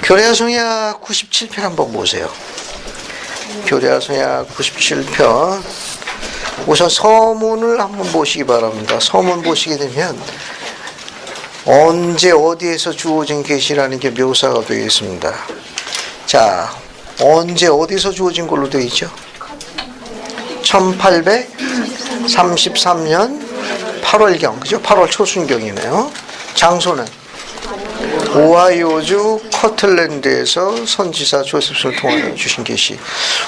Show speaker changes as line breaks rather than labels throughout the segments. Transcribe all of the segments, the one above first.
교례하성약 97편 한번 보세요. 교례하성약 97편. 우선 서문을 한번 보시기 바랍니다. 서문 보시게 되면 언제 어디에서 주어진 계시라는 게 묘사가 되어 있습니다. 자, 언제 어디서 주어진 걸로 되어 있죠? 1833년 8월경, 그죠? 8월 초순경이네요. 장소는 오하이오주 커틀랜드에서 선지사 조셉슨을 통해 주신 계시.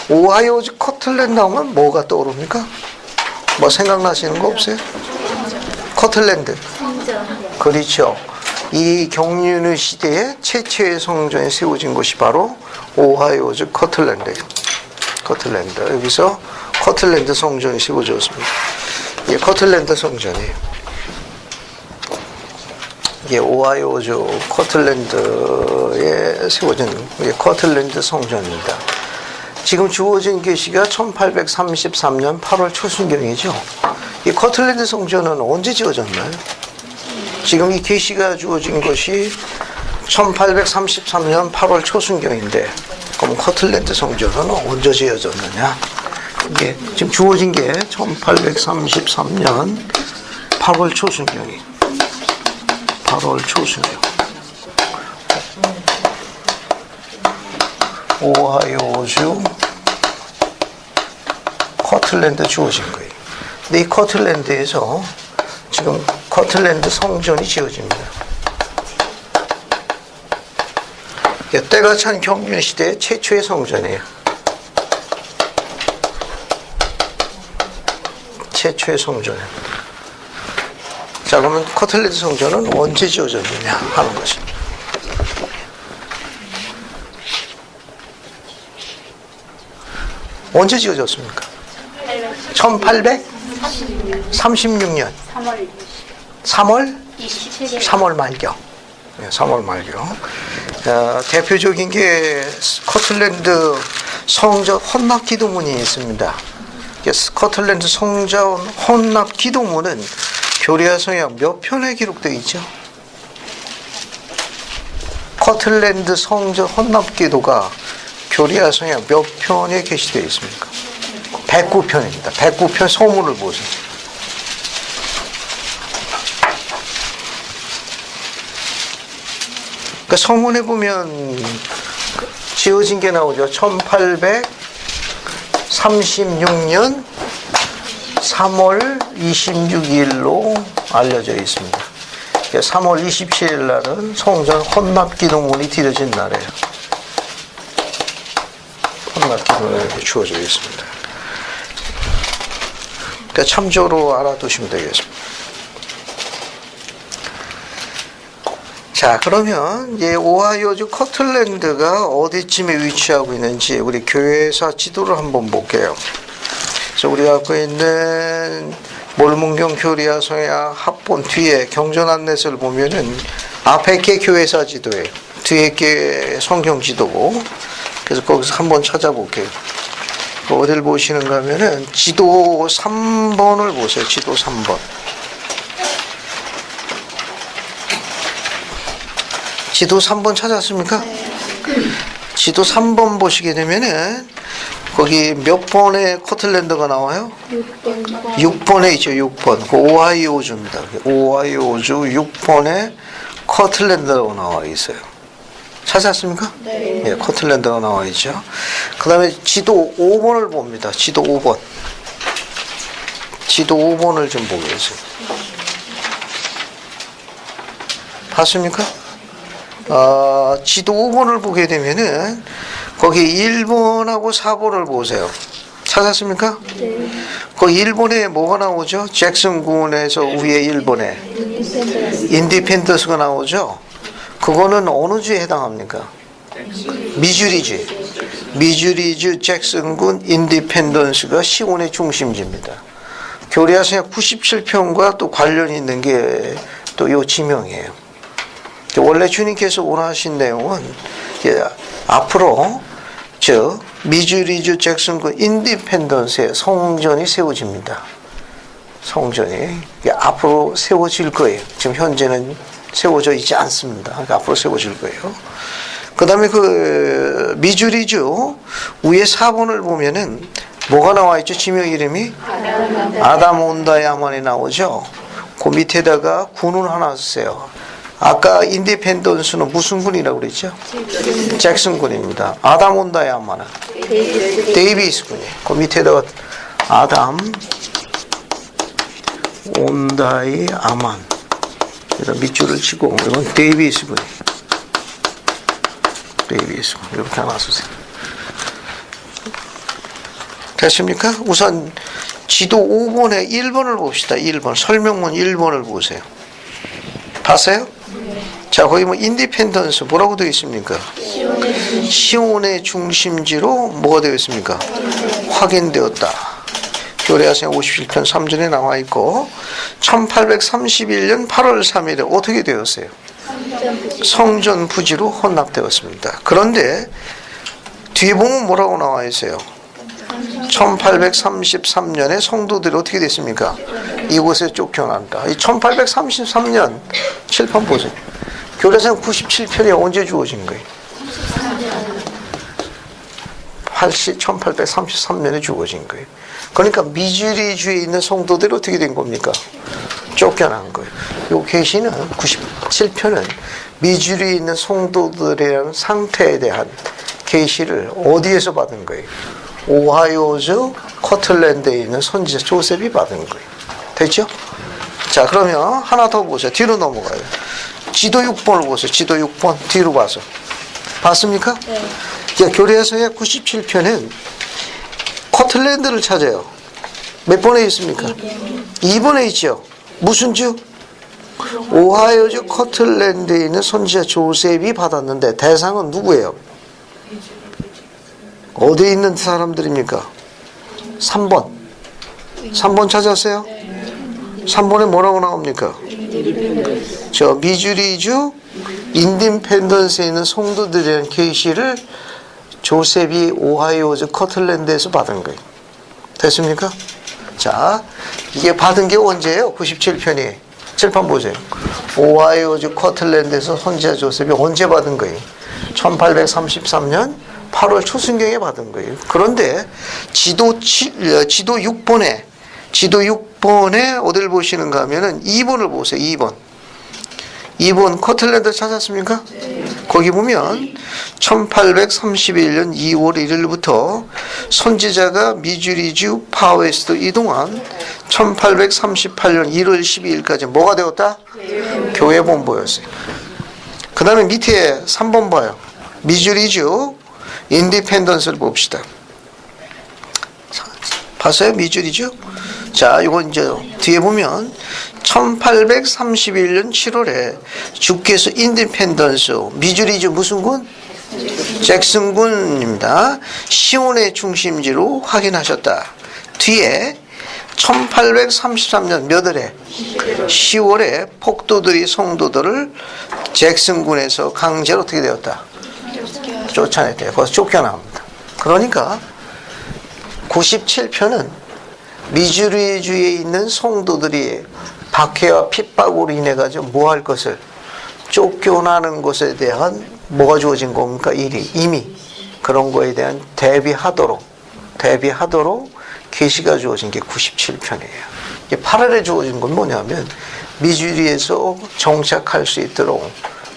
오하이오주 커틀랜드 하면 뭐가 떠오릅니까? 뭐 생각나시는 거 없어요? 커틀랜드. 그렇죠. 이 경륜의 시대에 최초의 성전이 세워진 곳이 바로 오하이오주 커틀랜드예요. 커틀랜드. 여기서 커틀랜드 성전이 세워졌습니다. 이게 커틀랜드 성전이에요. 이게 오하이오주 커틀랜드에 세워진 커틀랜드 성전입니다. 지금 주어진 계시가 1833년 8월 초순경이죠. 이 커틀랜드 성전은 언제 지어졌나요? 지금 이 계시가 주어진 것이 1833년 8월 초순경인데, 그럼 커틀랜드 성전은 언제 지어졌느냐? 이게 지금 주어진 게 1833년 8월 초순경이. 8월 초순경. 오하이오주 커틀랜드 주어진 거예요. 근데 이 커틀랜드에서 지금 커틀랜드 성전이 지어집니다. 때가 찬 경륜 시대의 최초의 성전이에요. 최초의 성전이에요. 자, 그러면 커틀랜드 성전은 언제 지어졌느냐 하는 것입니다. 언제 지어졌습니까? 1836년 3월 말경. 3월 말경. 대표적인 게 스코틀랜드 성전 혼납 기도문이 있습니다. 스코틀랜드 성전 혼납 기도문은 교례하성약 몇 편에 기록되어 있죠? 스코틀랜드 성전 혼납 기도가 교례하성약 몇 편에 게시되어 있습니까? 109편입니다. 109편 서문을 보세요. 그 서문에 보면 지어진 게 나오죠. 1836년 3월 26일로 알려져 있습니다. 3월 27일 날은 성전 혼납 기도문이 드려진 날이에요. 혼납 기도문이 이렇게 주어져 있습니다. 그러니까 참조로 알아두시면 되겠습니다. 자, 그러면 이 오하이오주 커틀랜드가 어디쯤에 위치하고 있는지 우리 교회사 지도를 한번 볼게요. 그래서 우리가 갖고 있는 몰문경 교례하성약 합본 뒤에 경전 안내서를 보면은 앞에 게 교회사 지도예요. 뒤에 게 성경 지도고. 그래서 거기서 한번 찾아볼게요. 어디를 보시는가 하면은 지도 3번을 보세요. 지도 3번. 지도 3번 찾았습니까? 지도 3번 보시게 되면은 거기 몇 번의 커틀랜드가 나와요? 6번에 있죠. 6번. 그 오하이오주입니다. 오하이오주 6번에 커틀랜드라고 나와 있어요. 찾았습니까? 네. 예, 커틀랜드가 나와 있죠. 그 다음에 지도 5번을 봅니다. 지도 5번. 지도 5번을 좀 보겠습니다. 봤습니까? 지도 5번을 보게 되면은 거기 1번하고 4번을 보세요. 찾았습니까? 네. 거기 1번에 뭐가 나오죠? 잭슨 군에서 위에 1번에 인디펜던스가 나오죠? 그거는 어느 주에 해당합니까? 미주리주. 미주리주 잭슨군 인디펜던스가 시온의 중심지입니다. 교례하성약 97편과 또 관련이 있는 게 또 이 지명이에요. 원래 주님께서 원하신 내용은 앞으로 미주리주 잭슨군 인디펜던스의 성전이 세워집니다. 성전이 앞으로 세워질 거예요. 지금 현재는 세워져 있지 않습니다. 그러니까 앞으로 세워질 거예요. 그 다음에 그 미주리주 위에 4번을 보면은 뭐가 나와 있죠? 지명 이름이 아담 온다 야만이 나오죠. 그 밑에다가 군을 하나 쓰세요. 아까 인디펜던스는 무슨 군이라고 그랬죠? 잭슨 군입니다. 아담 온다 야만은 데이비스 군이에요. 그 밑에다가 아담 온다이 아만 밑줄을 치고 이건 데이비스 군이에요. 데이비스 군 이렇게 하나 쓰세요. 됐습니까? 우선 지도 5번에 1번을 봅시다. 1번 설명문 1번을 보세요. 봤어요? 자, 거기 뭐 인디펜던스 뭐라고 되어 있습니까? 시온의 중심지로 뭐가 되어 있습니까? 확인되었다. 교례하생 57편 3절에 나와 있고 1831년 8월 3일에 어떻게 되었어요? 성전 부지로 혼납되었습니다. 그런데 뒤에 보면 뭐라고 나와 있어요? 1833년에 성도들이 어떻게 됐습니까? 이곳에 쫓겨난다. 이 1833년 칠판 보세요. 교례상 97편이 언제 주어진 거예요? 1833년에 주어진 거예요. 그러니까 미주리주에 있는 성도들이 어떻게 된 겁니까? 쫓겨난 거예요. 이 계시는 97편은 미주리에 있는 성도들에 대한 상태에 대한 계시를 어디에서 받은 거예요? 오하이오주 커틀랜드에 있는 선지자 조셉이 받은 거예요. 됐죠? 자, 그러면 하나 더 보세요. 뒤로 넘어가요. 지도 6번을 보세요. 지도 6번 뒤로 봐서 봤습니까? 네. 자, 교례서의 97편은 커틀랜드를 찾아요. 몇 번에 있습니까? 2번에 있죠. 무슨 주? 오하이오주 커틀랜드에 있는 선지자 조셉이 받았는데 대상은 누구예요? 어디에 있는 사람들입니까? 3번. 3번 찾았어요? 3번에 뭐라고 나옵니까? 저 미주리주 인디펜던스에 있는 성도들에 대한 계시를 조셉이 오하이오주 커틀랜드에서 받은 거예요. 됐습니까? 자, 이게 받은 게 언제예요? 97편이. 칠판 보세요. 오하이오주 커틀랜드에서 선지자 조셉이 언제 받은 거예요? 1833년 8월 초순경에 받은 거예요. 그런데 지도 6번에 어디를 보시는가 하면은 2번을 보세요. 2번 커틀랜드 찾았습니까? 네. 거기 보면 1831년 2월 1일부터 선지자가 미주리주 파웨스트 이동한 1838년 1월 12일까지 뭐가 되었다? 네. 교회 본부였어요. 그 다음에 밑에 3번 봐요. 미주리주 인디펜던스를 봅시다. 봤어요? 미주리주? 자, 이건 이제 뒤에 보면 1831년 7월에 주께서 인디펜던스 미주리주 무슨 군? 잭슨 군입니다. 시온의 중심지로 확인하셨다. 뒤에 1833년 몇 월에? 10월에 폭도들이 성도들을 잭슨 군에서 강제로 어떻게 되었다? 쫓아냈대요. 거기서 쫓겨납니다. 그러니까 97편은 미주리주에 있는 성도들이 박해와 핍박으로 인해 가지고 뭐 할 것을 쫓겨나는 것에 대한 뭐가 주어진 겁니까? 이미 그런 거에 대한 대비하도록 계시가 주어진 게 97편이에요. 8월에 주어진 건 뭐냐면 미주리에서 정착할 수 있도록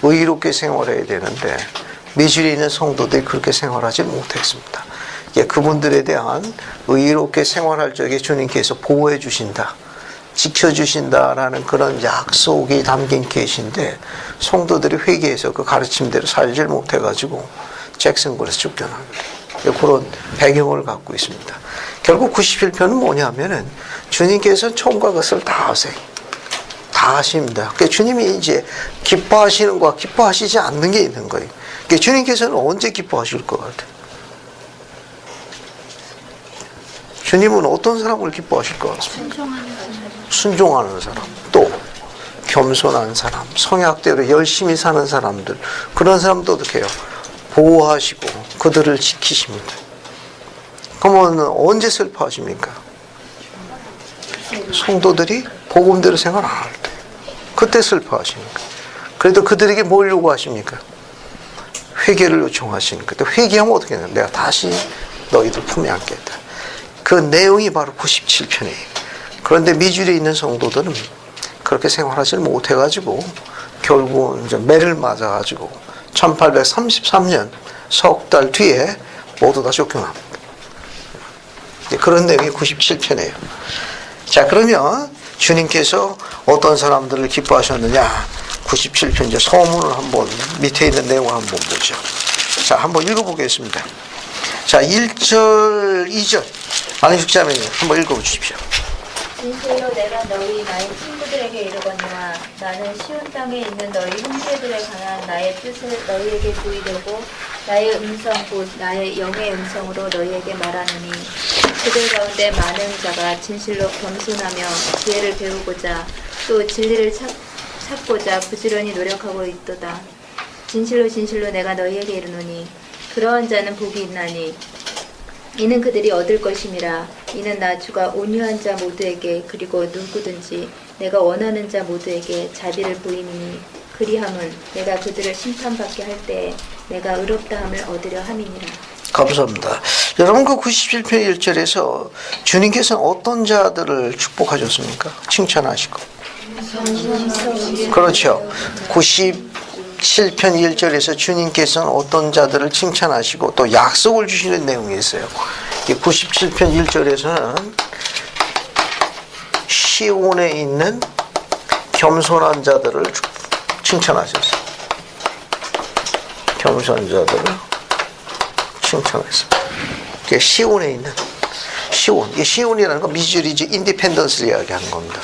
의롭게 생활해야 되는데 미주리에 있는 성도들이 그렇게 생활하지 못했습니다. 그분들에 대한 의롭게 생활할 적에 주님께서 보호해 주신다, 지켜주신다라는 그런 약속이 담긴 계시인데 성도들이 회개해서 그 가르침대로 살질 못해가지고 잭슨군에서 쫓겨나게 돼요. 그런 배경을 갖고 있습니다. 결국 97편은 뭐냐면은 주님께서 처음과 끝을 다 하세요. 다 하십니다. 그러니까 주님이 이제 기뻐하시는 거와 기뻐하시지 않는 게 있는 거예요. 그러니까 주님께서는 언제 기뻐하실 것 같아요? 주님은 어떤 사람을 기뻐하실 것 같습니까? 순종하는 사람, 또 겸손한 사람, 성약대로 열심히 사는 사람들, 그런 사람도 어떻게 해요? 보호하시고 그들을 지키십니다. 그러면 언제 슬퍼하십니까? 성도들이 복음대로 생활 안 할 때, 그때 슬퍼하십니까? 그래도 그들에게 뭘 요구하십니까? 회개를 요청하시는 그때 회개하면 어떻게 되냐? 내가 다시 너희들 품에 안겠다. 그 내용이 바로 97편이에요. 그런데 미주리에 있는 성도들은 그렇게 생활하지 못해가지고 결국은 이제 매를 맞아가지고 1833년 석 달 뒤에 모두 다 쫓겨납니다. 그런 내용이 97편이에요. 자, 그러면 주님께서 어떤 사람들을 기뻐하셨느냐? 97편 이제 서문을 한번 밑에 있는 내용을 한번 보죠. 자, 한번 읽어보겠습니다. 자, 1절, 2절 안희숙자매님 한번 읽어주십시오.
진실로 내가 너희 나의 친구들에게 이르거니와 나는 시온 땅에 있는 너희 형제들에 관한 나의 뜻을 너희에게 보이려고 나의 음성 곧 나의 영의 음성으로 너희에게 말하노니 그들 가운데 많은 자가 진실로 겸손하며 지혜를 배우고자 또 진리를 찾고자 부지런히 노력하고 있도다. 진실로 진실로 내가 너희에게 이르노니 그러한 자는 복이 있나니 이는 그들이 얻을 것임이라. 이는 나 주가 온유한 자 모두에게 그리고 누구든지 내가 원하는 자 모두에게 자비를 보이니 그리함은 내가 그들을 심판받게 할 때에 내가 의롭다함을 얻으려 함이니라.
감사합니다. 여러분 그 97편 1절에서 주님께서는 어떤 자들을 축복하셨습니까? 칭찬하시고. 그렇죠. 97편 1절에서 주님께서는 어떤 자들을 칭찬하시고 또 약속을 주시는 내용이 있어요. 97편 1절에서는 시온에 있는 겸손한 자들을 칭찬하셨어요. 겸손한 자들을 칭찬했습니다. 시온에 있는 이 시온이라는 건 미주리주 인디펜던스를 이야기하는 겁니다.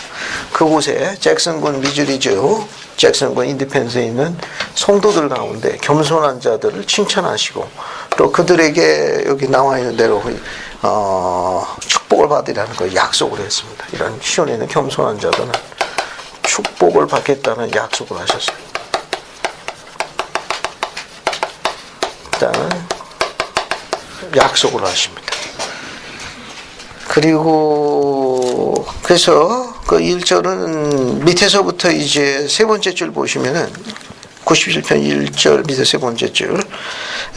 그곳에 잭슨군 미주리주 잭슨군 인디펜던스에 있는 성도들 가운데 겸손한 자들을 칭찬하시고 또 그들에게 여기 나와 있는 대로 축복을 받으라는 걸 약속을 했습니다. 이런 시온에 있는 겸손한 자들은 축복을 받겠다는 약속을 하셨어요. 일단은 약속을 하십니다. 그리고 그래서 그 1절은 밑에서부터 이제 세 번째 줄 보시면은 97편 1절 밑에 세 번째 줄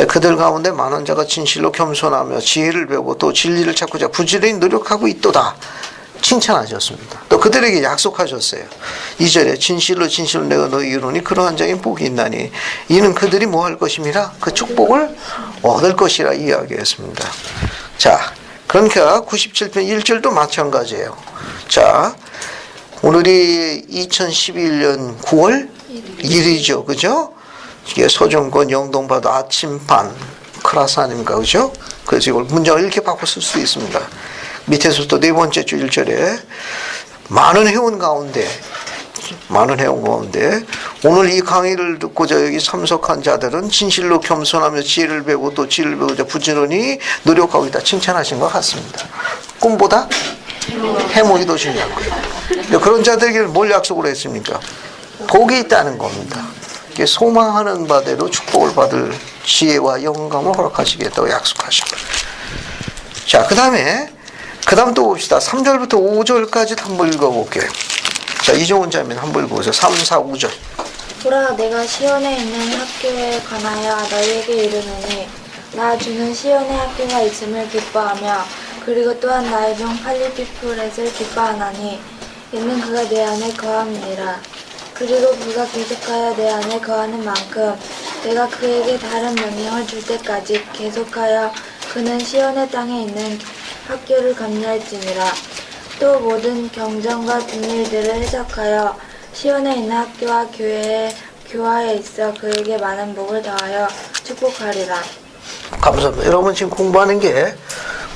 그들 가운데 많은 자가 진실로 겸손하며 지혜를 배우고 또 진리를 찾고자 부지런히 노력하고 있도다 칭찬하셨습니다. 또 그들에게 약속하셨어요. 2절에 진실로 진실로 내가 너희 이루니 그러한 자에게 복이 있나니 이는 그들이 뭐 할 것임이라 그 축복을 얻을 것이라 이야기했습니다. 자, 그러니까 97편 1절도 마찬가지예요. 자, 오늘이 2011년 9월 1일이죠. 그죠? 이게 서정권 영동바다 아침반 크라사님과 그죠? 그래서 이걸 문장을 이렇게 바꿔 쓸 수 있습니다. 밑에서부터 네 번째 주 1절에 많은 회원 가운데 오늘 이 강의를 듣고자 여기 참석한 자들은 진실로 겸손하며 지혜를 배우고 또 지혜를 배우자 부지런히 노력하고 있다 칭찬하신 것 같습니다. 꿈보다 해몽이 더 중요한 거예요. 그런 자들에게 뭘 약속을 했습니까? 복이 있다는 겁니다. 소망하는 바대로 축복을 받을 지혜와 영감을 허락하시겠다고 약속하십니다. 자, 그 다음 또 봅시다. 3절부터 5절까지 한번 읽어볼게요. 자, 이종훈 자매는 한번 읽어보세요. 3, 4, 5절.
보라, 내가 시온에 있는 학교에 관하여 너희에게 이르노니 나 주는 시온의 학교가 있음을 기뻐하며 그리고 또한 나의 종 팔리피프렛을 기뻐하나니 이는 그가 내 안에 거함이니라. 그리고 그가 계속하여 내 안에 거하는 만큼 내가 그에게 다른 명령을 줄 때까지 계속하여 그는 시온의 땅에 있는 학교를 감리할지니라. 또 모든 경전과 비밀들을 해석하여 시온에 있는 학교와 교화에 있어 그에게 많은 복을 더하여 축복하리라.
감사합니다. 여러분 지금 공부하는 게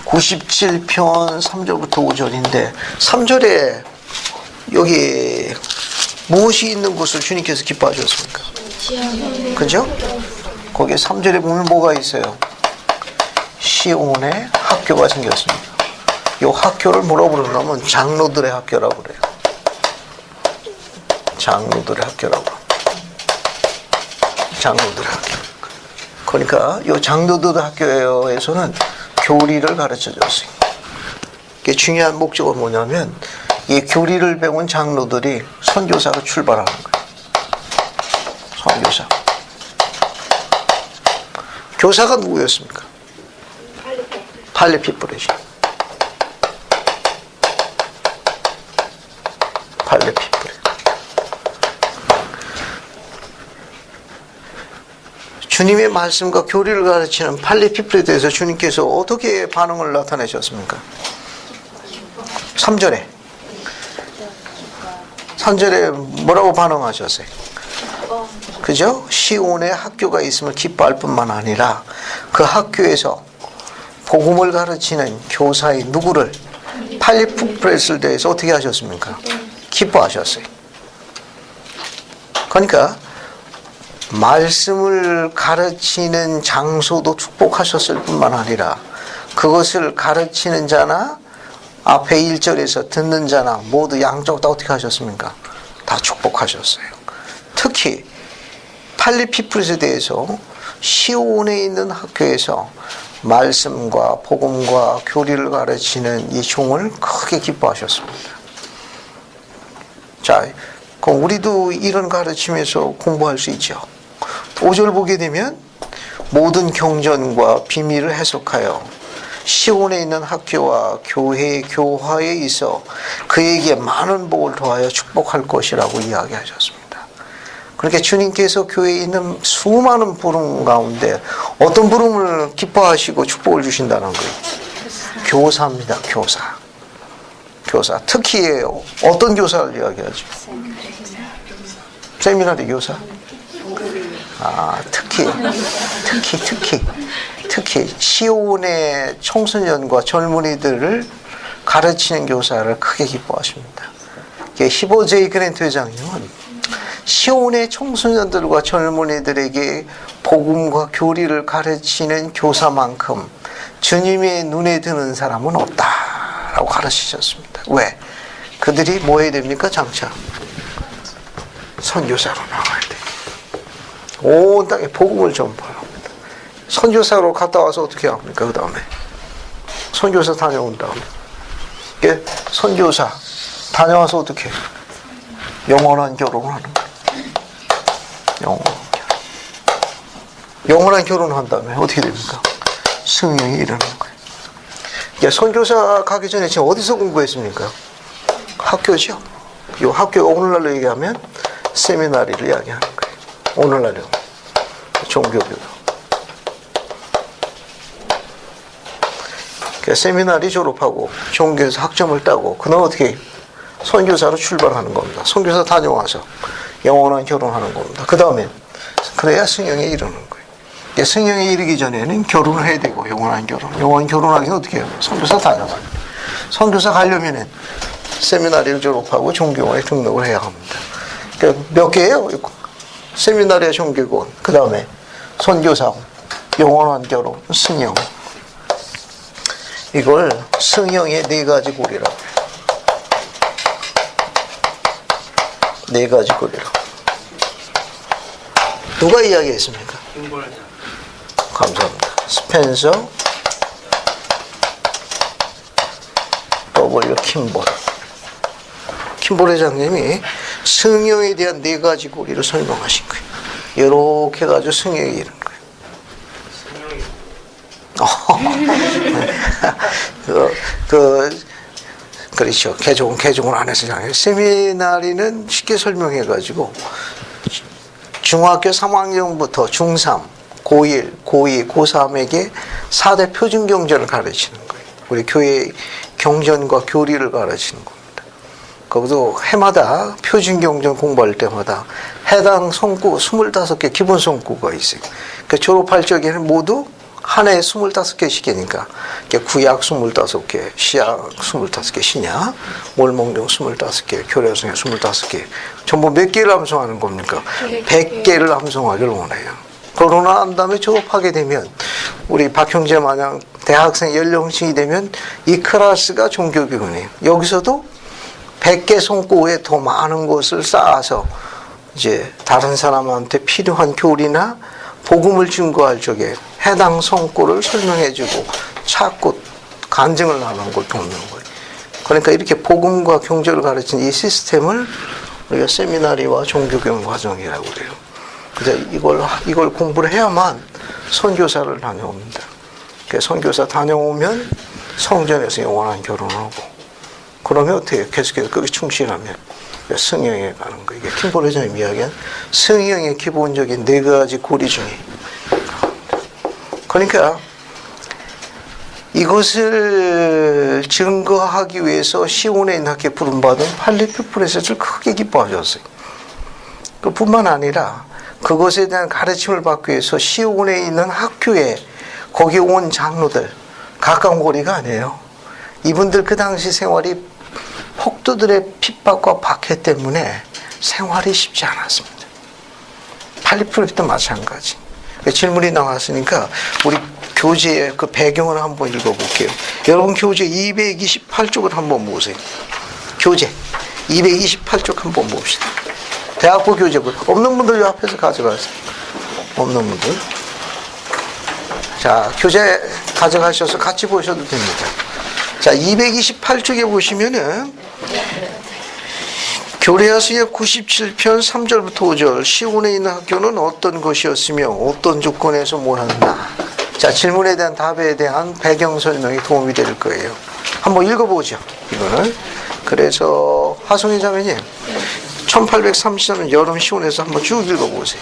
97편 3절부터 5절인데 3절에 여기 무엇이 있는 곳을 주님께서 기뻐하셨습니까? 그죠? 거기에 3절에 보면 뭐가 있어요? 시온에 학교가 생겼습니다. 이 학교를 뭐라고 부르냐면 장로들의 학교라고 그래요. 장로들의 학교라고. 장로들의 학교. 그러니까 이 장로들의 학교에서는 교리를 가르쳐 줬어요. 이게 중요한 목적은 뭐냐면 이 교리를 배운 장로들이 선교사로 출발하는 거예요. 선교사. 교사가 누구였습니까? 팔리피프레죠. 팔리피프레. 주님의 말씀과 교리를 가르치는 팔리피프레에 대해서 주님께서 어떻게 반응을 나타내셨습니까? 3절에. 3절에 뭐라고 반응하셨어요? 그죠? 시온에 학교가 있음을 기뻐할 뿐만 아니라 그 학교에서 복음을 가르치는 교사의 누구를 팔리피프레스에 대해서 어떻게 하셨습니까? 기뻐하셨어요. 그러니까 말씀을 가르치는 장소도 축복하셨을 뿐만 아니라 그것을 가르치는 자나 앞에 1절에서 듣는 자나 모두 양쪽 다 어떻게 하셨습니까? 다 축복하셨어요. 특히 팔리피프레스에 대해서 시온에 있는 학교에서 말씀과 복음과 교리를 가르치는 이 종을 크게 기뻐하셨습니다. 자, 그럼 우리도 이런 가르침에서 공부할 수 있죠. 5절 보게 되면 모든 경전과 비밀을 해석하여 시온에 있는 학교와 교회, 교화에 있어 그에게 많은 복을 더하여 축복할 것이라고 이야기하셨습니다. 그러니까 주님께서 교회에 있는 수많은 부름 가운데 어떤 부름을 기뻐하시고 축복을 주신다는 거예요? 교사입니다. 교사. 교사. 특히 어떤 교사를 이야기하죠? 세미나리 교사. 특히 시온의 청소년과 젊은이들을 가르치는 교사를 크게 기뻐하십니다. 15J 그랜트 회장님은 시온의 청소년들과 젊은이들에게 복음과 교리를 가르치는 교사만큼 주님의 눈에 드는 사람은 없다라고 가르치셨습니다. 왜? 그들이 뭐 해야 됩니까? 장차 선교사로 나와야 돼요. 온 땅에 복음을 전파합니다. 선교사로 갔다 와서 어떻게 합니까? 그 다음에 선교사 다녀온 다음에 선교사 다녀와서 어떻게 해요? 영원한 결혼을 하는 거예요. 영원한 결혼을 한 다음에 어떻게 됩니까? 승령이 일어나는 거예요. 선교사 가기 전에 지금 어디서 공부했습니까? 학교죠. 이 학교가 오늘날로 얘기하면 세미나리를 이야기하는 거예요. 오늘날로 종교교도. 세미나리 졸업하고 종교에서 학점을 따고 그는 어떻게 선교사로 출발하는 겁니다. 선교사 다녀와서 영원한 결혼하는 겁니다. 그 다음에 그래야 승령에 이르는 거예요. 승령에 이르기 전에는 결혼을 해야 되고 영원한 결혼하기는 어떻게 해요? 선교사 다녀가요. 선교사 가려면은 세미나리를 졸업하고 종교원에 등록을 해야 합니다. 몇 개예요? 세미나리와 종교원, 그 다음에 선교사, 영원한 결혼, 승령. 이걸 승령의 4가지 고리라고 해요. 4가지 고리라고. 누가 이야기했습니까? 감사합니다. 스펜서 W. 킴볼 회장님이 승령에 대한 4가지 고리를 설명하신 거예요. 이렇게 해가지고 승령이 이런 거예요. 그렇죠. 개종을 안 해서 장해요. 세미나리는 쉽게 설명해가지고 중학교 3학년부터 중3, 고1, 고2, 고3에게 4대 표준 경전을 가르치는 거예요. 우리 교회 경전과 교리를 가르치는 겁니다. 거기도 해마다 표준 경전 공부할 때마다 해당 성구 25개 기본 성구가 있어요. 그러니까 졸업할 적에는 모두 한 해에 25개씩이니까 구약 25개, 시약 25개, 신약, 월목령 25개, 교례성경 25개. 전부 몇 개를 암송하는 겁니까? 100개를 암송하기를 원해요. 그러고 난 다음에 졸업하게 되면 우리 박형제 마냥 대학생 연령층이 되면 이 클래스가 종교교훈이에요. 여기서도 100개 성구 외에 더 많은 것을 쌓아서 이제 다른 사람한테 필요한 교리나 복음을 증거할 적에 해당 성구를 설명해주고 찾고 간증을 하는 걸 돕는 거예요. 그러니까 이렇게 복음과 경제를 가르치는 이 시스템을 우리가 세미나리와 종교교육 과정이라고 그래요. 그래서 이걸 공부를 해야만 선교사를 다녀옵니다. 그 선교사 다녀오면 성전에서 영원한 결혼하고, 그러면 어떻게 해요? 계속해서 거기 충실하면 승형에 가는 거. 이게 킴보레전의 이야기한 승형의 기본적인 4가지 고리 중에. 그러니까 이것을 증거하기 위해서 시온에 있는 학교에 부름받은 팔리피프레셋을 크게 기뻐하셨어요. 그뿐만 아니라 그것에 대한 가르침을 받기 위해서 시온에 있는 학교에 거기 온 장로들, 가까운 거리가 아니에요. 이분들 그 당시 생활이 폭도들의 핍박과 박해 때문에 생활이 쉽지 않았습니다. 팔리피프레셋도 마찬가지. 질문이 나왔으니까 우리 교재의 그 배경을 한번 읽어볼게요. 여러분 교재 228쪽을 한번 보세요. 교재 228쪽 한번 봅시다. 대학부 교재고 없는 분들 요 앞에서 가져가세요. 없는 분들. 자, 교재 가져가셔서 같이 보셔도 됩니다. 자, 228쪽에 보시면은 교레아서의 97편 3절부터 5절, 시온에 있는 학교는 어떤 것이었으며 어떤 조건에서 뭘 한다. 자, 질문에 대한 답에 대한 배경 설명이 도움이 될 거예요. 한번 읽어보죠, 이거는. 그래서 하송이 자매님 1833년 여름 시온에서 한번 쭉 읽어보세요.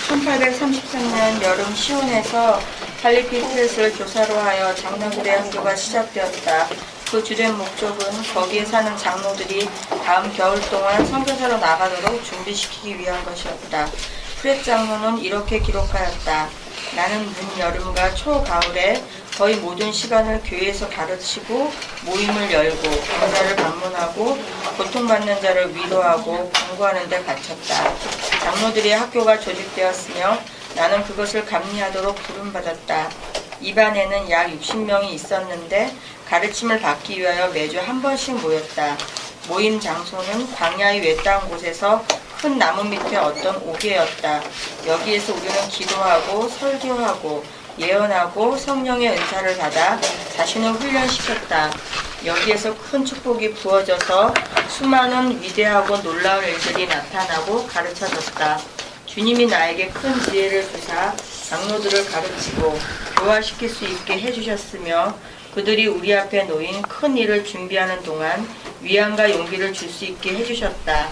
1833년 여름 시온에서 팔리피프레스를 교사로 하여 장로들의 학교가 시작되었다. 그 주된 목적은 거기에 사는 장로들이 다음 겨울 동안 선교사로 나가도록 준비시키기 위한 것이었다. 프렛 장로는 이렇게 기록하였다. 나는 늦 여름과 초가을에 거의 모든 시간을 교회에서 가르치고 모임을 열고 병자를 방문하고 고통받는 자를 위로하고 권고하는 데 바쳤다. 장로들의 학교가 조직되었으며 나는 그것을 감리하도록 부름받았다. 입안에는 약 60명이 있었는데 가르침을 받기 위하여 매주 한 번씩 모였다. 모임 장소는 광야의 외딴 곳에서 큰 나무 밑에 어떤 옥외였다. 여기에서 우리는 기도하고 설교하고 예언하고 성령의 은사를 받아 자신을 훈련시켰다. 여기에서 큰 축복이 부어져서 수많은 위대하고 놀라운 일들이 나타나고 가르쳐졌다. 주님이 나에게 큰 지혜를 주사 장로들을 가르치고 교화시킬 수 있게 해주셨으며 그들이 우리 앞에 놓인 큰 일을 준비하는 동안 위안과 용기를 줄 수 있게 해주셨다.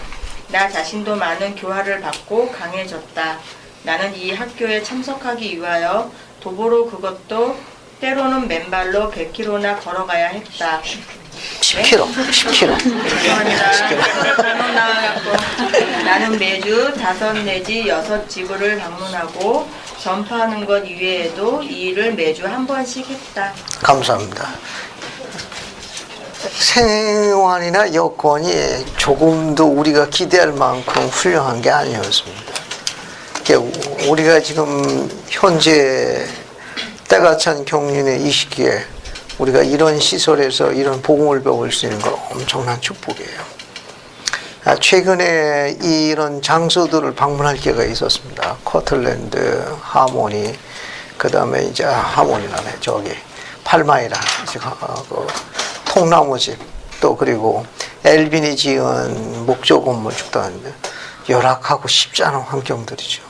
나 자신도 많은 교화를 받고 강해졌다. 나는 이 학교에 참석하기 위하여 도보로, 그것도 때로는 맨발로 100km나 걸어가야 했다.
10km.
죄송합니다. 잘못 나와갖고 나는 매주 5 내지 6 지구를 방문하고 전파하는 것 이외에도 이 일을 매주 한 번씩 했다.
감사합니다. 생활이나 여건이 조금도 우리가 기대할 만큼 훌륭한 게 아니었습니다. 우리가 지금 현재 때가 찬 경륜의 이 시기에 우리가 이런 시설에서 이런 복음을 배울 수 있는 건 엄청난 축복이에요. 최근에 이런 장소들을 방문할 기회가 있었습니다. 커틀랜드, 하모니, 그 다음에 이제 하모니라네, 저기 팔마이라, 그 통나무집, 또 그리고 엘빈이 지은 목조 건물축도 하는데 열악하고 쉽지 않은 환경들이죠.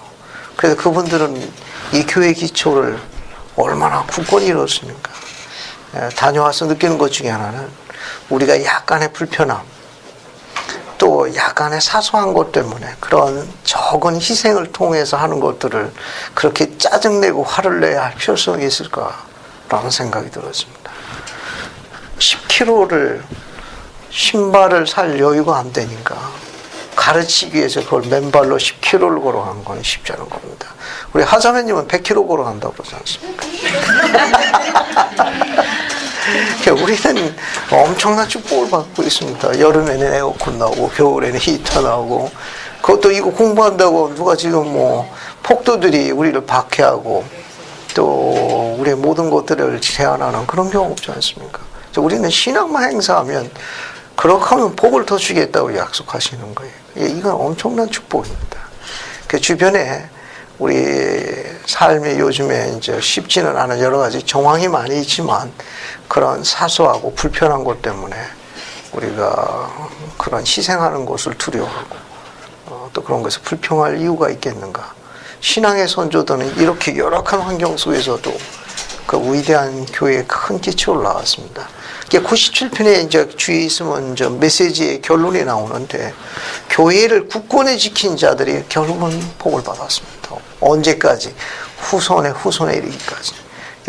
그래서 그분들은 이 교회 기초를 얼마나 굳건히 이뤘습니까? 다녀와서 느끼는 것 중에 하나는 우리가 약간의 불편함, 또 약간의 사소한 것 때문에 그런 적은 희생을 통해서 하는 것들을 그렇게 짜증내고 화를 내야 할 필요성이 있을까라는 생각이 들었습니다. 10km를 신발을 살 여유가 안 되니까 가르치기 위해서 그걸 맨발로 10km를 걸어가는 건 쉽지 않은 겁니다. 우리 하자매님은 100km 걸어간다고 그러지 않습니까? 우리는 엄청난 축복을 받고 있습니다. 여름에는 에어컨 나오고 겨울에는 히터 나오고, 그것도 이거 공부한다고 누가 지금 뭐 폭도들이 우리를 박해하고 또 우리의 모든 것들을 제한하는 그런 경우 없지 않습니까? 우리는 신앙만 행사하면 그렇게 하면 복을 더 주겠다고 약속하시는 거예요. 이건 엄청난 축복입니다. 그 주변에 우리 삶이 요즘에 이제 쉽지는 않은 여러 가지 정황이 많이 있지만 그런 사소하고 불편한 것 때문에 우리가 그런 희생하는 것을 두려워하고 또 그런 것을 불평할 이유가 있겠는가 신앙의 선조들은 이렇게 열악한 환경 속에서도 그 위대한 교회에 큰 기초를 나왔습니다. 97편에 이제 주의 있으면 이제 메시지의 결론이 나오는데 교회를 굳건히 지킨 자들이 결국은 복을 받았습니다. 언제까지? 후손에 이르기까지.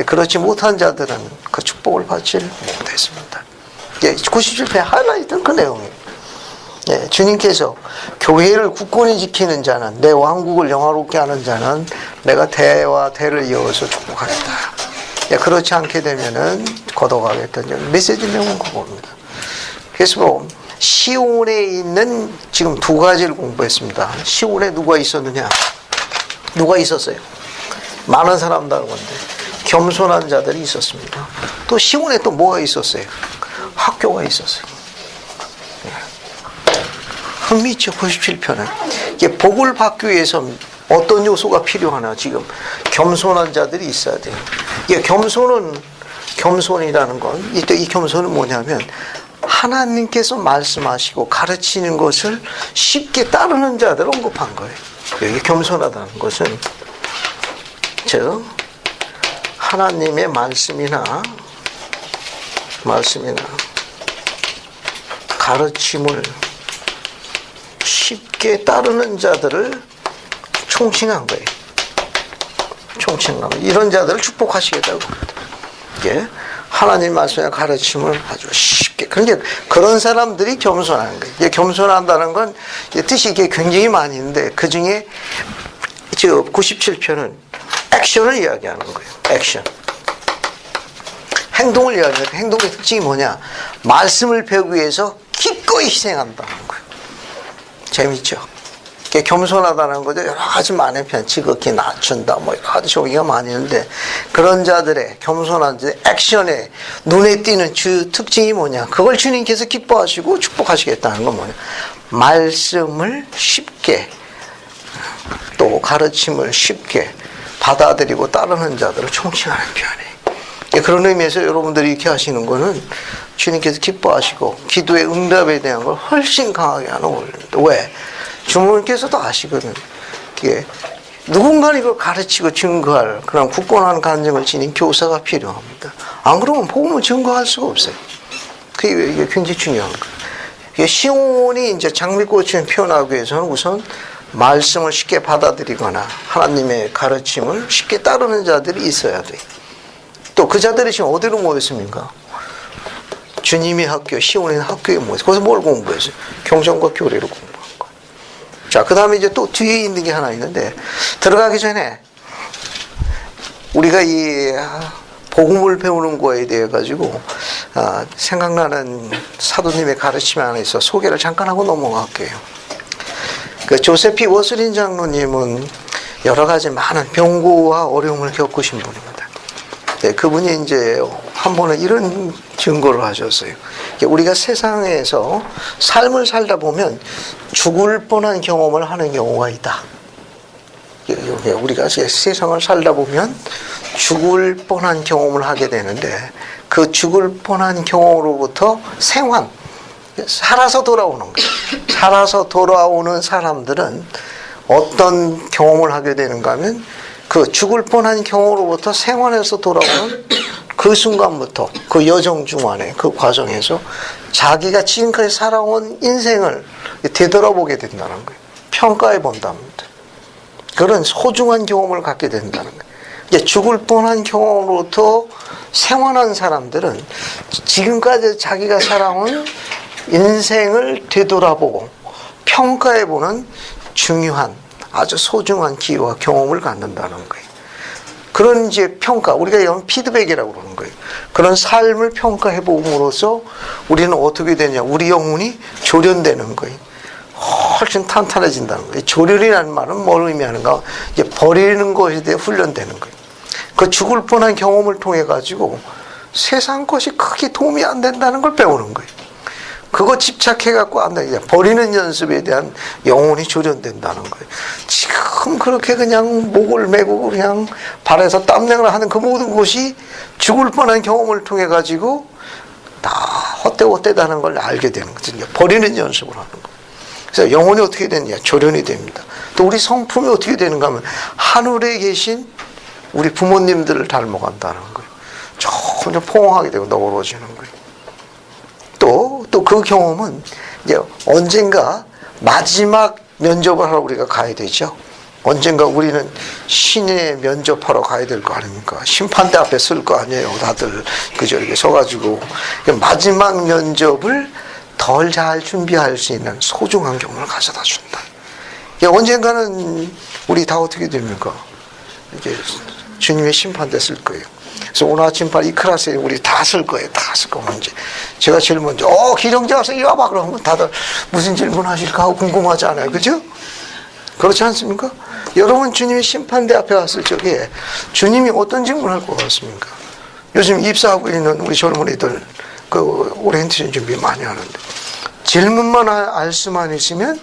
그렇지 못한 자들은 그 축복을 받지 못했습니다. 97편 하이라이트는 그 내용이에요. 주님께서 교회를 굳건히 지키는 자는, 내 왕국을 영화롭게 하는 자는 내가 대와 대를 이어서 축복하겠다. 그렇지 않게 되면은 걷어가겠다는 메시지 내용은 그겁니다. 그래서 뭐 시온에 있는 지금 두 가지를 공부했습니다. 시온에 누가 있었느냐? 누가 있었어요? 많은 사람들 건데 겸손한 자들이 있었습니다. 또 시온에 또 뭐가 있었어요? 학교가 있었어요. 흥미있죠. 97편은 이게 복을 받기 위해서 어떤 요소가 필요하나? 지금 겸손한 자들이 있어야 돼요. 이게 겸손이라는 건, 이 겸손은 뭐냐면 하나님께서 말씀하시고 가르치는 것을 쉽게 따르는 자들을 언급한 거예요. 여기 겸손하다는 것은 즉 하나님의 말씀이나 가르침을 쉽게 따르는 자들을 총칭한 거예요. 총칭하면 이런 자들을 축복하시겠다고. 이게 하나님 말씀의 가르침을 아주 쉽게. 그러니까 그런 사람들이 겸손한 거예요. 이게 겸손한다는 건 뜻이 이게 굉장히 많이 있는데 그 중에 지금 97편은 액션을 이야기하는 거예요. 액션. 행동을 이야기하는 거예요. 행동의 특징이 뭐냐? 말씀을 배우기 위해서 기꺼이 희생한다는 거예요. 재밌죠? 겸손하다는 거죠. 여러 가지 많은 편, 지극히 낮춘다, 뭐 여러 가지 조기가 많이 있는데 그런 자들의 겸손한 액션에 눈에 띄는 주 특징이 뭐냐? 그걸 주님께서 기뻐하시고 축복하시겠다는 건 뭐냐? 말씀을 쉽게 또 가르침을 쉽게 받아들이고 따르는 자들을 총칭하는 표현이에요. 그런 의미에서 여러분들이 이렇게 하시는 거는 주님께서 기뻐하시고 기도의 응답에 대한 걸 훨씬 강하게 하는 원리입니다. 왜? 주님께서도 아시거든. 이게 누군가 이걸 가르치고 증거할 그런 굳건한 간증을 지닌 교사가 필요합니다. 안 그러면 복음을 증거할 수가 없어요. 그게 굉장히 중요한 거예요. 시온이 이제 장미꽃을 피어나기 위해서는 우선 말씀을 쉽게 받아들이거나 하나님의 가르침을 쉽게 따르는 자들이 있어야 돼요. 또 그 자들이 지금 어디로 모였습니까? 주님의 학교, 시온의 학교에 모였어요. 거기서 뭘 공부했어요? 경전과 교리를 공부한 거예요. 자, 그 다음에 이제 또 뒤에 있는 게 하나 있는데, 들어가기 전에 우리가 이 복음을 배우는 거에 대해 가지고 생각나는 사도님의 가르침이 하나 있어 소개를 잠깐 하고 넘어갈게요. 그 조세피 워슬린 장로님은 여러 가지 많은 병고와 어려움을 겪으신 분입니다. 네, 그분이 이제 한 번은 이런 증거를 하셨어요. 우리가 세상에서 삶을 살다 보면 죽을 뻔한 경험을 하는 경우가 있다. 우리가 세상을 살다 보면 죽을 뻔한 경험을 하게 되는데 그 죽을 뻔한 경험으로부터 생還, 살아서 돌아오는 거예요. 살아서 돌아오는 사람들은 어떤 경험을 하게 되는가 하면 그 죽을 뻔한 경험으로부터 생환해서 돌아오는 그 순간부터 그 여정 중간에 그 과정에서 자기가 지금까지 살아온 인생을 되돌아보게 된다는 거예요. 평가해 본답니다. 그런 소중한 경험을 갖게 된다는 거예요. 죽을 뻔한 경험으로부터 생환한 사람들은 지금까지 자기가 살아온 인생을 되돌아보고 평가해보는 중요한 아주 소중한 기회와 경험을 갖는다는 거예요. 그런 이제 평가, 우리가 이런 피드백이라고 그러는 거예요. 그런 삶을 평가해봄으로써 우리는 어떻게 되냐? 우리 영혼이 조련되는 거예요. 훨씬 탄탄해진다는 거예요. 조련이라는 말은 뭘 의미하는가? 이제 버리는 것에 대해 훈련되는 거예요. 그 죽을 뻔한 경험을 통해 가지고 세상 것이 크게 도움이 안 된다는 걸 배우는 거예요. 그거 집착해갖고 안 돼. 버리는 연습에 대한 영혼이 조련된다는 거예요. 지금 그렇게 그냥 목을 메고 그냥 발에서 땀내를 하는 그 모든 것이 죽을 뻔한 경험을 통해 가지고 다 헛되다는 걸 알게 되는 거죠. 버리는 연습을 하는 거예요. 그래서 영혼이 어떻게 되느냐? 조련이 됩니다. 또 우리 성품이 어떻게 되는가 하면 하늘에 계신 우리 부모님들을 닮아간다는 거예요. 점점 포옹하게 되고 너그러워지는 거예요. 또 그 경험은 이제 언젠가 마지막 면접을 하러 우리가 가야 되죠. 언젠가 우리는 신의 면접하러 가야 될 거 아닙니까? 심판대 앞에 설 거 아니에요. 다들 그저 이렇게 서가지고 마지막 면접을 덜 잘 준비할 수 있는 소중한 경험을 가져다 준다. 언젠가는 우리 다 어떻게 됩니까? 이게 주님의 심판대 쓸 거예요. 그래서 오늘 아침 이 클래스에 우리 다 쓸 거예요. 다 쓸 거면 이제 제가 제일 먼저 기령제 와서 이리 와봐 그러면 다들 무슨 질문 하실까 하고 궁금하지 않아요. 그죠? 그렇지 않습니까? 여러분 주님의 심판대 앞에 왔을 적에 주님이 어떤 질문할 것 같습니까? 요즘 입사하고 있는 우리 젊은이들 그 오리엔테이션 준비 많이 하는데 질문만 알 수만 있으면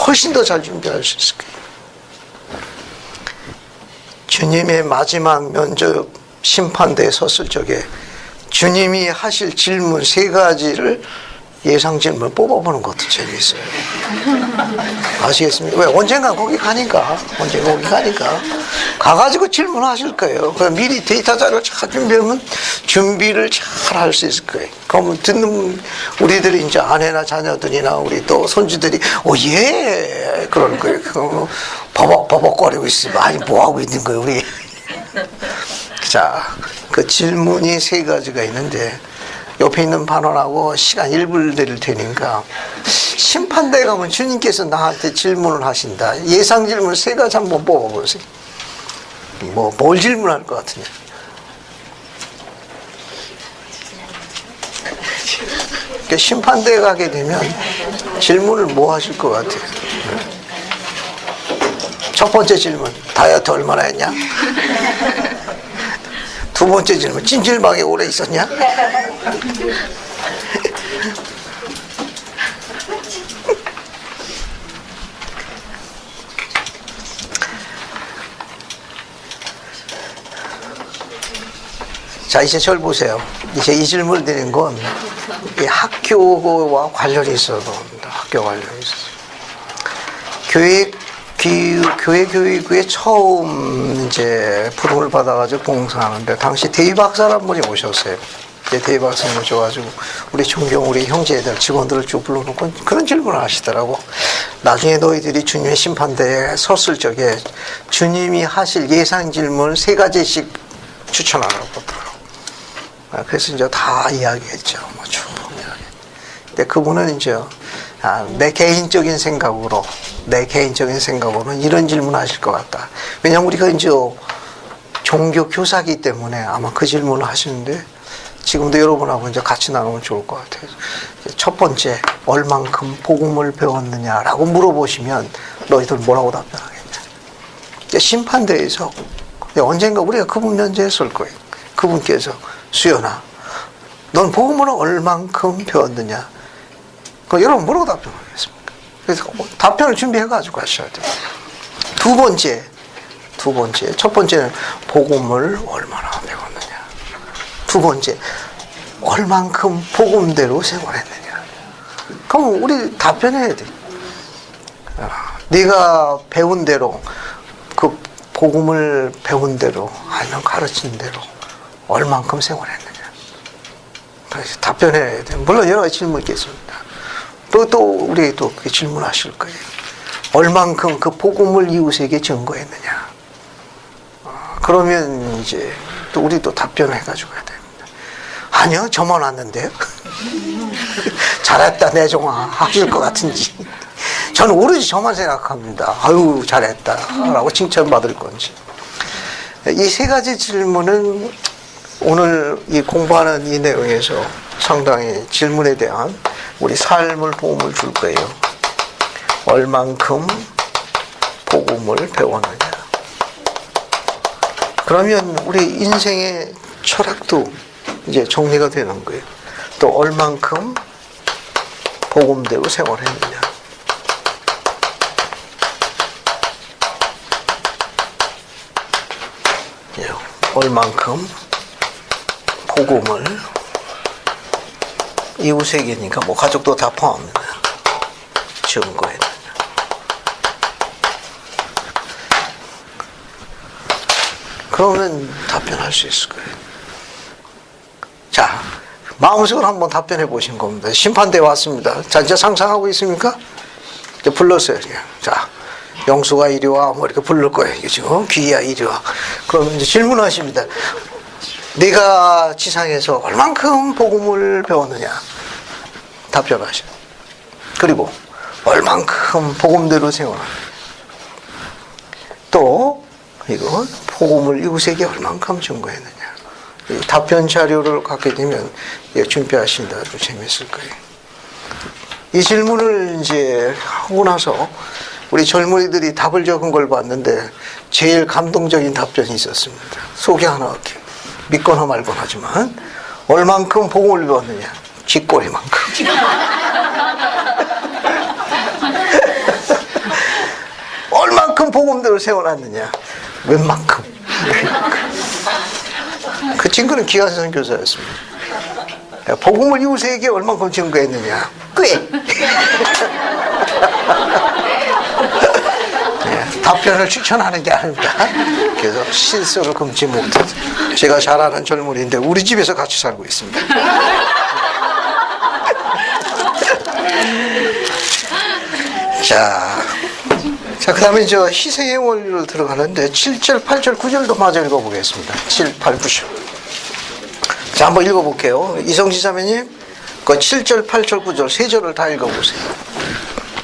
훨씬 더 잘 준비할 수 있을 거예요. 주님의 마지막 면접 심판대에 섰을 적에 주님이 하실 질문 3가지를 예상 질문 뽑아보는 것도 재미있어요. 아시겠습니까? 왜? 언젠가 거기 가니까. 언젠가 거기 가니까. 가가지고 질문하실 거예요. 그럼 미리 데이터 자료를 잘 준비하면 준비를 잘 할 수 있을 거예요. 그러면 듣는 우리들이 이제 아내나 자녀들이나 우리 또 손주들이, 예! 그러는 거예요. 버벅거리고 있으면, 아니, 뭐 하고 있는 거예요, 우리. 자, 그 질문이 3가지가 있는데, 옆에 있는 반원하고 시간 1분 드릴 테니까 심판대에 가면 주님께서 나한테 질문을 하신다. 예상 질문 3가지 한번 뽑아보세요. 뭘 질문할 것 같으냐? 그러니까 심판대에 가게 되면 질문을 뭐 하실 것 같아요? 첫 번째 질문, 다이어트 얼마나 했냐? 2번째 질문, 찜질방에 오래 있었냐? 자, 이제 절 보세요. 이제 이 질문을 드린 건 이 학교와 관련이 있어서 학교 관련이 있어서 교회 교육에 처음 이제 부름을 받아가지고 봉사하는데 당시 대위 박사 한 분이 오셨어요. 대위 박사님 오셔가지고 우리 존경 우리 형제들 직원들을 쭉 불러놓고 그런 질문을 하시더라고. 나중에 너희들이 주님의 심판대에 섰을 적에 주님이 하실 예상 질문 3가지씩 추천하라고 보더라고. 그래서 이제 다 이야기했죠. 쭉 이야기. 근데 그분은 이제 내 개인적인 생각으로는 이런 질문 하실 것 같다. 왜냐하면 우리가 이제 종교 교사이기 때문에 아마 그 질문을 하시는데 지금도 여러분하고 이제 같이 나누면 좋을 것 같아요. 첫 번째, 얼만큼 복음을 배웠느냐라고 물어보시면 너희들 뭐라고 답변하겠냐. 심판대에서 언젠가 우리가 그분 면제에 설 거예요. 그분께서 수연아, 넌 복음을 얼만큼 배웠느냐. 그럼 여러분 뭐라고 답변하겠습니까? 그래서 답변을 준비해가지고 하셔야 돼요. 두 번째, 첫 번째는 복음을 얼마나 배웠느냐. 두 번째, 얼만큼 복음대로 생활했느냐. 그럼 우리 답변해야 돼. 네가 배운 대로, 그 복음을 배운 대로, 아니면 가르친 대로 얼만큼 생활했느냐. 그래서 답변해야 돼. 물론 여러 가지 질문이 있겠습니다. 또 우리 또 그 질문하실 거예요. 얼만큼 그 복음을 이웃에게 증거했느냐. 그러면 이제 또 우리 또 답변을 해가지고 해야 됩니다. 아니요, 저만 왔는데요. 잘했다, 내 종아 하실 것 같은지. 저는 오로지 저만 생각합니다. 아유, 잘했다 라고 칭찬받을 건지. 이 3가지 질문은 오늘 이 공부하는 이 내용에서 상당히 질문에 대한 우리 삶을 도움을 줄 거예요. 얼만큼 복음을 배웠느냐. 그러면 우리 인생의 철학도 이제 정리가 되는 거예요. 또 얼만큼 복음대로 생활했느냐. 얼만큼 복음을 이웃에게니까 뭐 가족도 다 포함합니다. 증거했느냐. 그러면 답변할 수 있을 거예요. 자, 마음속으로 한번 답변해 보신 겁니다. 심판대 왔습니다. 자, 이제 상상하고 있습니까? 이제 불렀어요. 자, 영수가 이리 와. 뭐 이렇게 부를 거예요. 그죠? 귀야 이리 와. 그러면 이제 질문하십니다. 네가 지상에서 얼만큼 복음을 배웠느냐? 답변하셔. 그리고 얼만큼 복음대로 생활하느냐? 또 이거 복음을 이웃에게 얼만큼 증거했느냐? 이 답변 자료를 갖게 되면 준비하시는데 아주 재밌을 거예요. 이 질문을 이제 하고 나서 우리 젊은이들이 답을 적은 걸 봤는데 제일 감동적인 답변이 있었습니다. 소개 하나 할게요. 믿거나 말거나 하지만 얼만큼 복음을 배웠느냐? 쥐꼬리만큼. 얼만큼 복음대로 세워놨느냐? 웬만큼. 그 친구는 기아 선교사였습니다. 복음을 이웃에게 얼만큼 증거했느냐? 꽤. 답변을 추천하는 게 아닙니다. 그래서 실수를 금치 못해서 제가 잘 아는 젊은이인데 우리 집에서 같이 살고 있습니다. 자, 그 다음에 저 희생의 원리로 들어가는데 7절, 8절, 9절도 마저 읽어보겠습니다. 7, 8, 9절. 자, 한번 읽어볼게요. 이성지 자매님, 그 7절, 8절, 9절 세 절을 다 읽어보세요.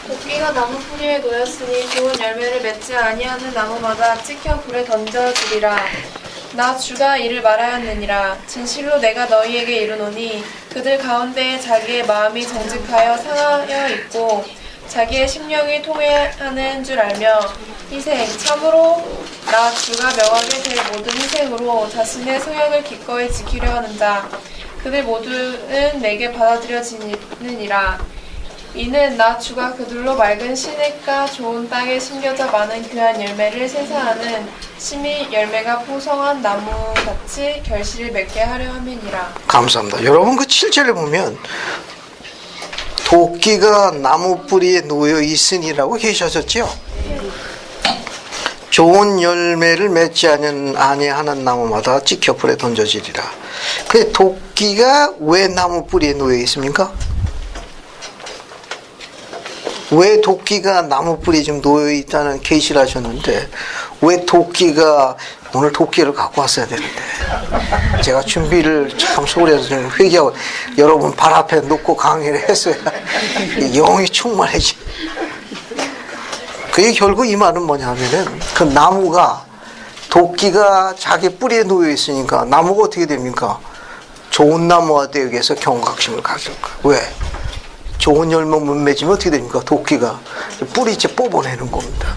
도끼가 나무 뿌리에 놓였으니 좋은 열매를 맺지 아니하는 나무마다 찍혀 불에 던져지리라. 나 주가 이를 말하였느니라. 진실로 내가 너희에게 이르노니 그들 가운데에 자기의 마음이 정직하여 상하여 있고 자기의 심령이 통회하는 줄 알며 희생, 참으로 나 주가 명하게 될 모든 희생으로 자신의 소약을 기꺼이 지키려 하는 자 그들 모두는 내게 받아들여지느니라. 이는 나 주가 그들로 맑은 시냇가 좋은 땅에 심겨져 많은 귀한 열매를 생산하는 심히 열매가 풍성한 나무같이 결실을 맺게 하려 함이니라.
감사합니다. 여러분 그 7절에 보면 도끼가 나무 뿌리에 놓여 있으니라고 계셨었죠? 좋은 열매를 맺지 아니하는 나무마다 찍혀 불에 던져지리라. 그 도끼가 왜 나무 뿌리에 놓여 있습니까? 왜 도끼가 나무 뿌리에 좀 놓여 있다는 계시를 하셨는데 왜 도끼가 오늘 도끼를 갖고 왔어야 되는데 제가 준비를 참 소홀해서 좀 회개하고 여러분 발 앞에 놓고 강의를 했어야 영이 충만해지. 그게 결국 이 말은 뭐냐면은 그 나무가 도끼가 자기 뿌리에 놓여 있으니까 나무가 어떻게 됩니까? 좋은 나무가 되기 위해서 경각심을 가질 거야. 왜? 좋은 열매 못 맺으면 어떻게 됩니까? 도끼가 뿌리째 뽑아내는 겁니다.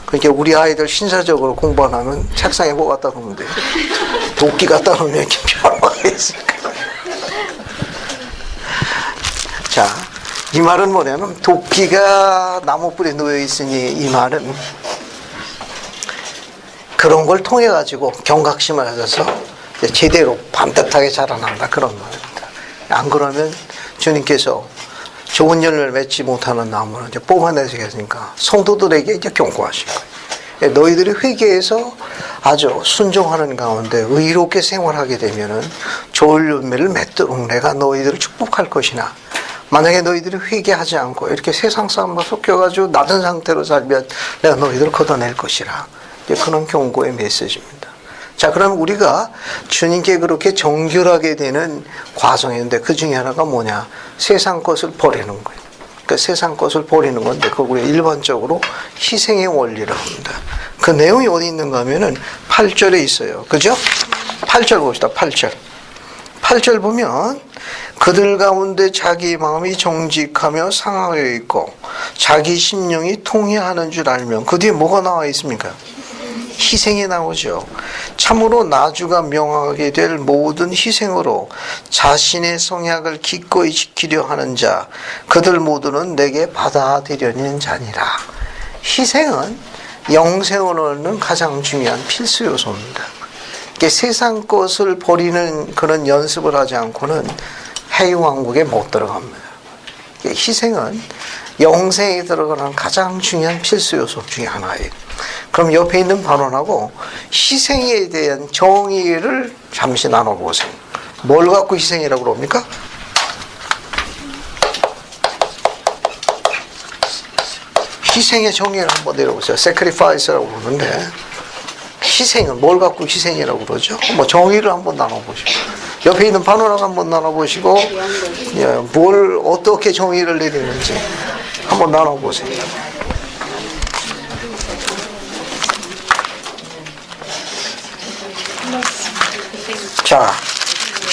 그러니까 우리 아이들 신사적으로 공부 안 하면 책상에 뭐 갖다 놓으면 돼요. 도끼 갖다 놓으면 이렇게 변화가 있을까. 자, 이 말은 뭐냐면 도끼가 나무 뿌리에 놓여 있으니 이 말은 그런 걸 통해 가지고 경각심을 가져서 제대로 반듯하게 자라난다 그런 말입니다. 안 그러면 주님께서 좋은 열매를 맺지 못하는 나무는 이제 뽑아내시겠으니까 성도들에게 이제 경고하신 거예요. 너희들이 회개해서 아주 순종하는 가운데 의롭게 생활하게 되면은 좋은 열매를 맺도록 내가 너희들을 축복할 것이나 만약에 너희들이 회개하지 않고 이렇게 세상 사람과 섞여가지고 낮은 상태로 살면 내가 너희들을 걷어낼 것이라. 이제 그런 경고의 메시지입니다. 자, 그럼 우리가 주님께 그렇게 정결하게 되는 과정인데 그 중에 하나가 뭐냐? 세상 것을 버리는 거예요. 그러니까 세상 것을 버리는 건데 그걸 우리가 일반적으로 희생의 원리라고 합니다. 그 내용이 어디 있는가 하면은 8절에 있어요. 그죠? 8절 봅시다. 8절. 8절 보면 그들 가운데 자기 마음이 정직하며 상하여 있고 자기 심령이 통회하는 줄 알면 그 뒤에 뭐가 나와 있습니까? 희생이 나오죠. 참으로 나주가 명하게 될 모든 희생으로 자신의 성약을 기꺼이 지키려 하는 자 그들 모두는 내게 받아들여는 자니라. 희생은 영생을 얻는 가장 중요한 필수 요소입니다. 세상 것을 버리는 그런 연습을 하지 않고는 해유왕국에 못 들어갑니다. 희생은 영생에 들어가는 가장 중요한 필수 요소 중에 하나예요. 그럼 옆에 있는 반원하고 희생에 대한 정의를 잠시 나눠보세요. 뭘 갖고 희생이라고 그럽니까? 희생의 정의를 한번 내려보세요. sacrifice라고 그러는데 희생은 뭘 갖고 희생이라고 그러죠? 뭐 정의를 한번 나눠보시고 옆에 있는 반원하고 한번 나눠보시고 예, 뭘 어떻게 정의를 내리는지 한번 나눠보세요. 자,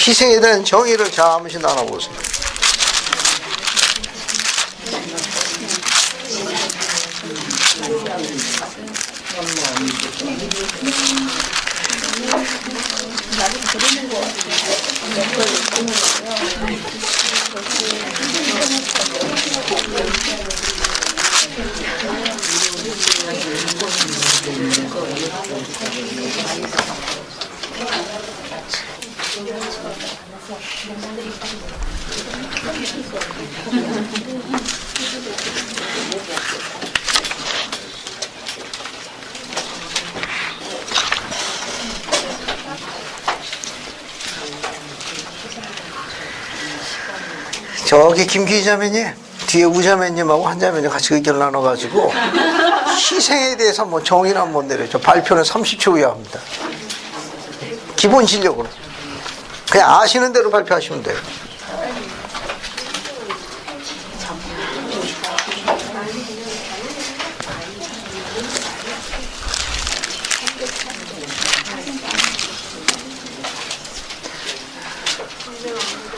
희생에 대한 정의를 잠시 나눠보세요. 저기 김 기자매님 뒤에 우자매님하고 한자매님 같이 의견을 나눠가지고 희생에 대해서 한번 정의를 한번 내려줘. 발표는 30초 후에 합니다. 기본 실력으로 그냥 아시는 대로 발표하시면 돼요.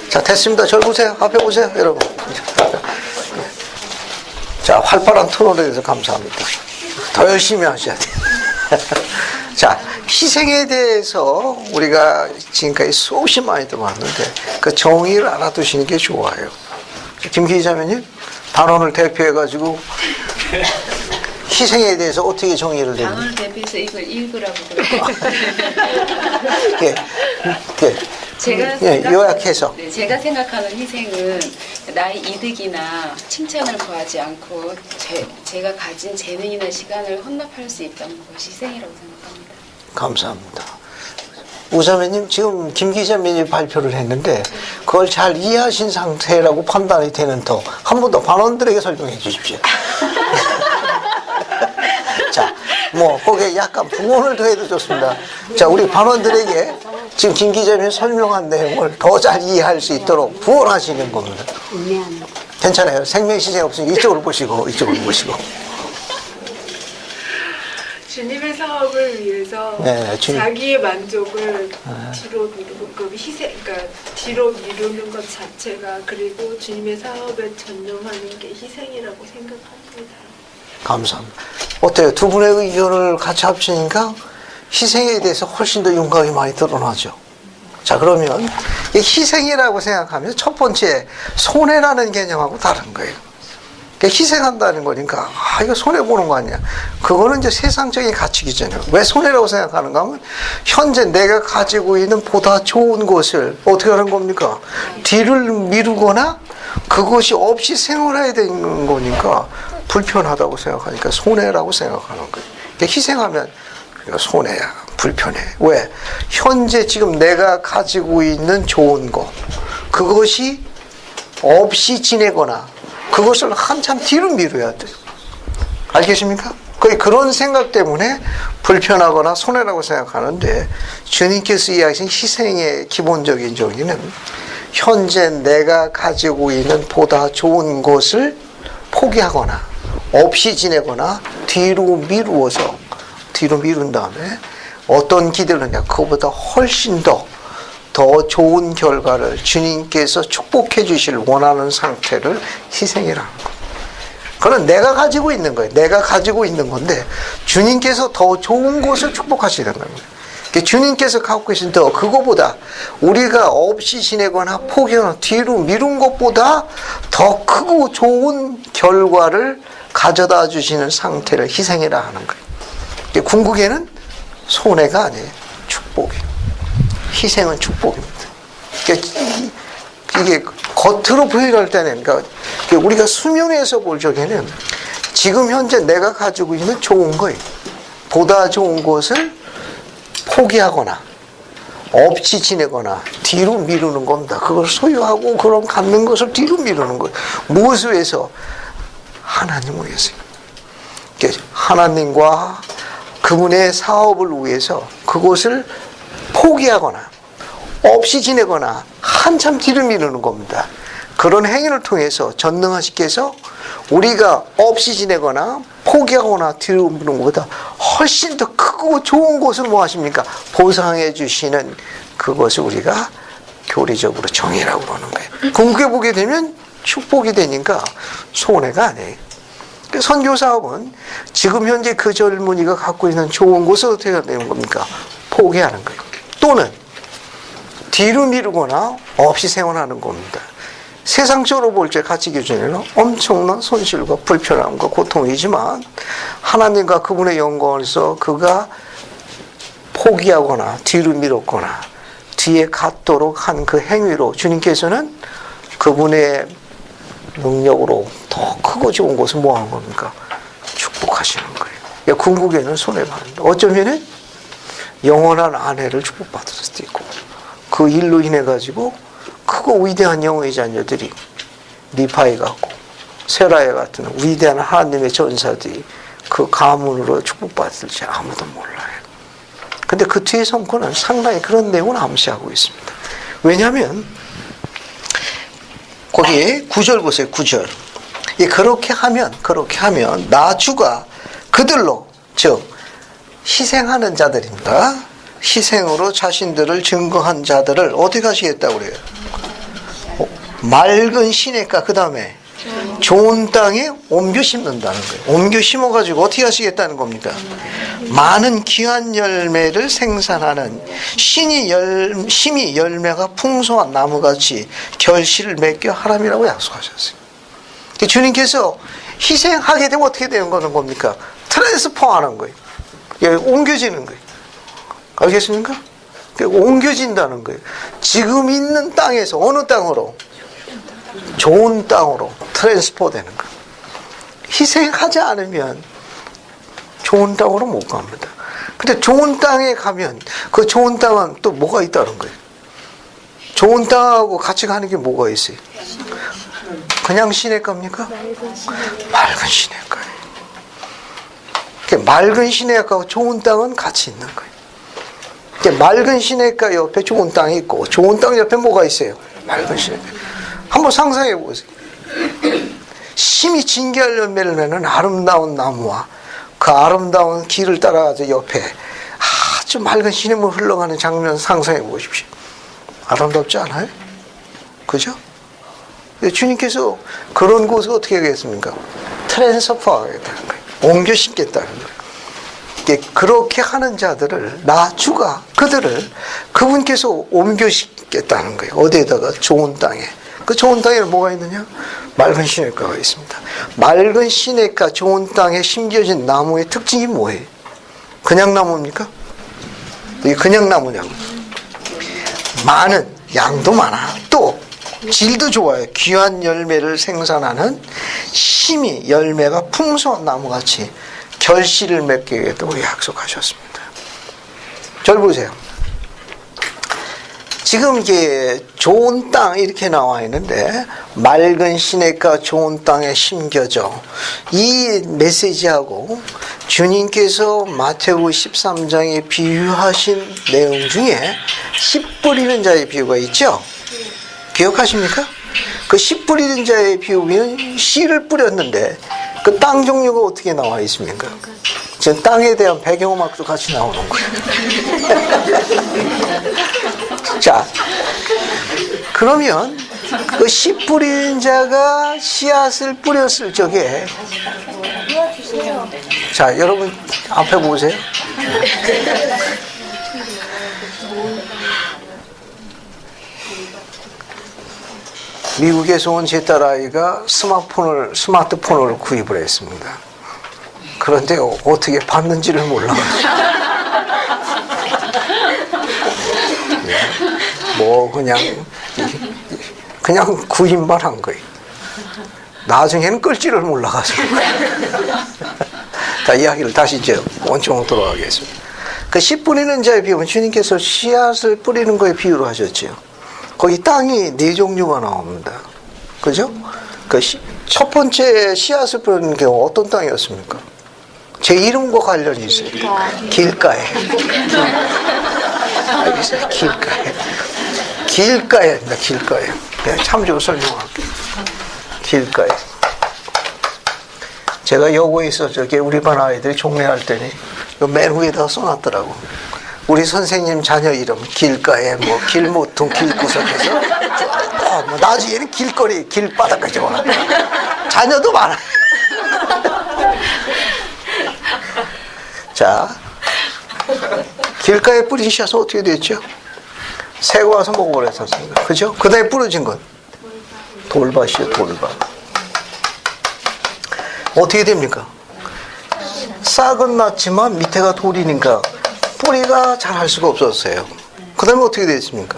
자, 됐습니다. 저를 보세요. 앞에 보세요, 여러분. 자, 활발한 토론에 대해서 감사합니다. 더 열심히 하셔야 돼요. 자, 희생에 대해서 우리가 지금까지 수없이 많이 들어봤는데 그 정의를 알아두시는 게 좋아요. 김 기자매님, 단원을 대표해가지고 희생에 대해서 어떻게 정의를 내는?
당을 대표해서 이걸 읽으라고 그래요.
예, 예. 요약해서.
네, 제가 생각하는 희생은 나의 이득이나 칭찬을 구하지 않고 제가 가진 재능이나 시간을 헌납할 수 있다는 것이 희생이라고 생각합니다.
감사합니다. 우자매님, 지금 김 기자매님이 발표를 했는데 그걸 잘 이해하신 상태라고 판단이 되는 더 한 번 더 반원들에게 설명해 주십시오. 자, 뭐 거기에 약간 부언을 더해도 좋습니다. 자, 우리 반원들에게 지금 김 기자님이 설명한 내용을 더 잘 이해할 수 있도록 부언하시는 겁니다. 괜찮아요. 생명시생 없으니 이쪽으로 보시고 이쪽으로 보시고.
주님의 사업을 위해서
네, 주님.
자기의 만족을 뒤로 미루고 그 희생, 그러니까 뒤로 미루는 것 자체가 그리고 주님의 사업에 전념하는 게 희생이라고 생각합니다.
감사합니다. 어때요? 두 분의 의견을 같이 합치니까 희생에 대해서 훨씬 더 윤곽이 많이 드러나죠. 자, 그러면 이 희생이라고 생각하면 첫 번째 손해라는 개념하고 다른 거예요. 그러니까 희생한다는 거니까 이거 손해 보는 거 아니야. 그거는 이제 세상적인 가치 기준이에요. 왜 손해라고 생각하는가 하면 현재 내가 가지고 있는 보다 좋은 것을 어떻게 하는 겁니까? 뒤를 미루거나 그것이 없이 생활해야 되는 거니까 불편하다고 생각하니까 손해라고 생각하는 거예요. 그러니까 희생하면 손해야, 불편해. 왜? 현재 지금 내가 가지고 있는 좋은 거 그것이 없이 지내거나 그것을 한참 뒤로 미뤄야 돼요. 알겠습니까? 거의 그런 생각 때문에 불편하거나 손해라고 생각하는데 주님께서 이야기하신 희생의 기본적인 정의는 현재 내가 가지고 있는 보다 좋은 것을 포기하거나 없이 지내거나 뒤로 미룬 다음에 어떤 기대를 하냐, 그거보다 훨씬 더 좋은 결과를 주님께서 축복해 주실 원하는 상태를 희생이라는 거예요. 그건 내가 가지고 있는 거예요. 내가 가지고 있는 건데 주님께서 더 좋은 것을 축복하시는 거예요. 주님께서 갖고 계신 더 그거보다 우리가 없이 지내거나 포기하거나 뒤로 미룬 것보다 더 크고 좋은 결과를 가져다 주시는 상태를 희생이라 하는 거예요. 궁극에는 손해가 아니에요. 축복이에요. 희생은 축복입니다. 그러니까 이게 겉으로 표현할 때는 그러니까 우리가 수면에서 볼 적에는 지금 현재 내가 가지고 있는 좋은 거예요. 보다 좋은 것을 포기하거나 없이 지내거나 뒤로 미루는 겁니다. 그걸 소유하고 그런 갖는 것을 뒤로 미루는 거예요. 무엇을 위해서? 하나님을 위해서. 하나님과 그분의 사업을 위해서 그것을 포기하거나 없이 지내거나 한참 뒤로 미루는 겁니다. 그런 행위를 통해서 전능하시께서 우리가 없이 지내거나 포기하거나 뒤로 미루는 것보다 훨씬 더 크고 좋은 것을 뭐 하십니까? 보상해 주시는 그것을 우리가 교리적으로 정의라고 그러는 거예요. 그렇게 보게 되면 축복이 되니까 손해가 아니에요. 선교 사업은 지금 현재 그 젊은이가 갖고 있는 좋은 것을 어떻게 되는 겁니까? 포기하는 거예요. 또는 뒤로 미루거나 없이 생활하는 겁니다. 세상적으로 볼 때 가치 기준에는 엄청난 손실과 불편함과 고통이지만 하나님과 그분의 영광에서 그가 포기하거나 뒤로 미뤘거나 뒤에 갖도록 한 그 행위로 주님께서는 그분의 능력으로 더 크고 좋은 것을 뭐 하는 겁니까? 축복하시는 거예요. 궁극에는 손해받는다. 어쩌면 영원한 아내를 축복받을 수도 있고 그 일로 인해 가지고 크고 위대한 영의 자녀들이 리파이 같고 세라야 같은 위대한 하나님의 전사들이 그 가문으로 축복받을지 아무도 몰라요. 근데 그 뒤에 성과는 상당히 그런 내용을 암시하고 있습니다. 왜냐하면 거기에 9절 보세요. 9절. 그렇게 하면 나주가 그들로 즉 희생하는 자들입니다. 희생으로 자신들을 증거한 자들을 어디 가시겠다고 그래요? 맑은 시냇가 그 다음에 좋은 땅에 옮겨 심는다는 거예요. 옮겨 심어가지고 어떻게 하시겠다는 겁니까? 많은 귀한 열매를 생산하는 심이 열매가 풍성한 나무같이 결실을 맺게 하람이라고 약속하셨어요. 주님께서 희생하게 되면 어떻게 되는 겁니까? 트랜스포하는 거예요. 옮겨지는 거예요. 알겠습니까? 옮겨진다는 거예요. 지금 있는 땅에서 어느 땅으로? 좋은 땅으로 트랜스포 되는 거예요. 희생하지 않으면 좋은 땅으로 못 갑니다. 근데 좋은 땅에 가면 그 좋은 땅은 또 뭐가 있다는 거예요. 좋은 땅하고 같이 가는 게 뭐가 있어요? 그냥 시냇가입니까? 맑은 시냇가예요. 맑은 시냇가하고 좋은 땅은 같이 있는 거예요. 맑은 시냇가 옆에 좋은 땅이 있고 좋은 땅 옆에 뭐가 있어요? 맑은 시냇가. 한번 상상해 보세요. 심이 진귀할 열매를 맺는 아름다운 나무와 그 아름다운 길을 따라가서 옆에 아주 맑은 시냇물 흘러가는 장면 상상해 보십시오. 아름답지 않아요? 그죠? 주님께서 그런 곳을 어떻게 하겠습니까? 트랜스퍼 하겠다는 거예요. 옮겨 심겠다는 거예요. 그렇게 하는 자들을 나주가 그들을 그분께서 옮겨 심겠다는 거예요. 어디에다가? 좋은 땅에. 그 좋은 땅에는 뭐가 있느냐? 맑은 시냇가가 있습니다. 맑은 시냇가 좋은 땅에 심겨진 나무의 특징이 뭐예요? 그냥 나무입니까? 이게 그냥 나무냐고. 많은 양도 많아. 또 질도 좋아요. 귀한 열매를 생산하는 심이 열매가 풍성한 나무같이 결실을 맺게 하겠다고 약속하셨습니다. 절 보세요. 지금 이게 좋은 땅 이렇게 나와 있는데 맑은 시냇가 좋은 땅에 심겨져. 이 메시지하고 주님께서 마태복음 13장에 비유하신 내용 중에 씨 뿌리는 자의 비유가 있죠. 기억하십니까? 그 씨 뿌리는 자의 비유는 씨를 뿌렸는데 그 땅 종류가 어떻게 나와 있습니까? 지금 땅에 대한 배경음악도 같이 나오는 거예요. 자, 그러면 그 씨 뿌리는 자가 씨앗을 뿌렸을 적에 자, 여러분 앞에 보세요. 미국에서 온 제 딸아이가 스마트폰을 구입을 했습니다. 그런데 어떻게 받는지를 몰라가지고 뭐 그냥 구입만 한 거예요. 나중에는 끌지를 몰라가지고 자, 이야기를 다시 이제 원점으로 돌아가겠습니다. 그 씨 뿌리는 자의 비유는 주님께서 씨앗을 뿌리는 거에 비유로 하셨지요. 거기 땅이 네 종류가 나옵니다. 그죠? 그 첫 번째 씨앗을 뿌리는 경우 어떤 땅이었습니까? 제 이름과 관련이 있어요. 길가에. 알겠어요? 길가에. 길가에입니다. 길가에. 네, 참조로 설명할게요. 길가에. 제가 여고에서 저기 우리 반 아이들이 종례할 때니 맨 위에다 써놨더라고. 우리 선생님 자녀 이름 길가에 뭐 길모퉁 길구석에서 뭐 나중에는 길거리 길바닥까지 와. 자녀도 많아. 자, 길가에 뿌린 씨앗은 어떻게 됐죠? 새가 와서 먹어버렸었습니다. 그죠? 그 다음에 부러진 건 돌밭이요, 돌밭. 어떻게 됩니까? 싹은 났지만 밑에가 돌이니까 뿌리가 자랄 수가 없었어요. 그 다음에 어떻게 됐습니까?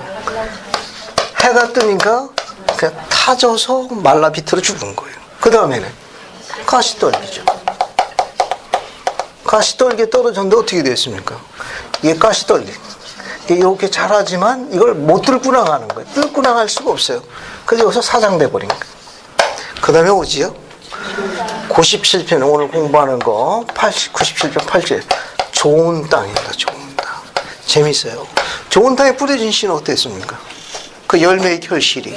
해가 뜨니까 그냥 타져서 말라 비틀어 죽은 거예요. 그 다음에는 가시떨기죠. 가시떨기에 떨어졌는데 어떻게 됐습니까? 이게 가시떨기. 이렇게 자라지만 이걸 못 뚫고 나가는 거예요. 뚫고 나갈 수가 없어요. 그래서 여기서 사장돼 버린 거예요. 그 다음에 오지요? 97편 오늘 공부하는 거 97편 8절 좋은 땅입니다. 좋은 땅. 재밌어요. 좋은 땅에 뿌려진 씨는 어땠습니까? 그 열매의 결실이.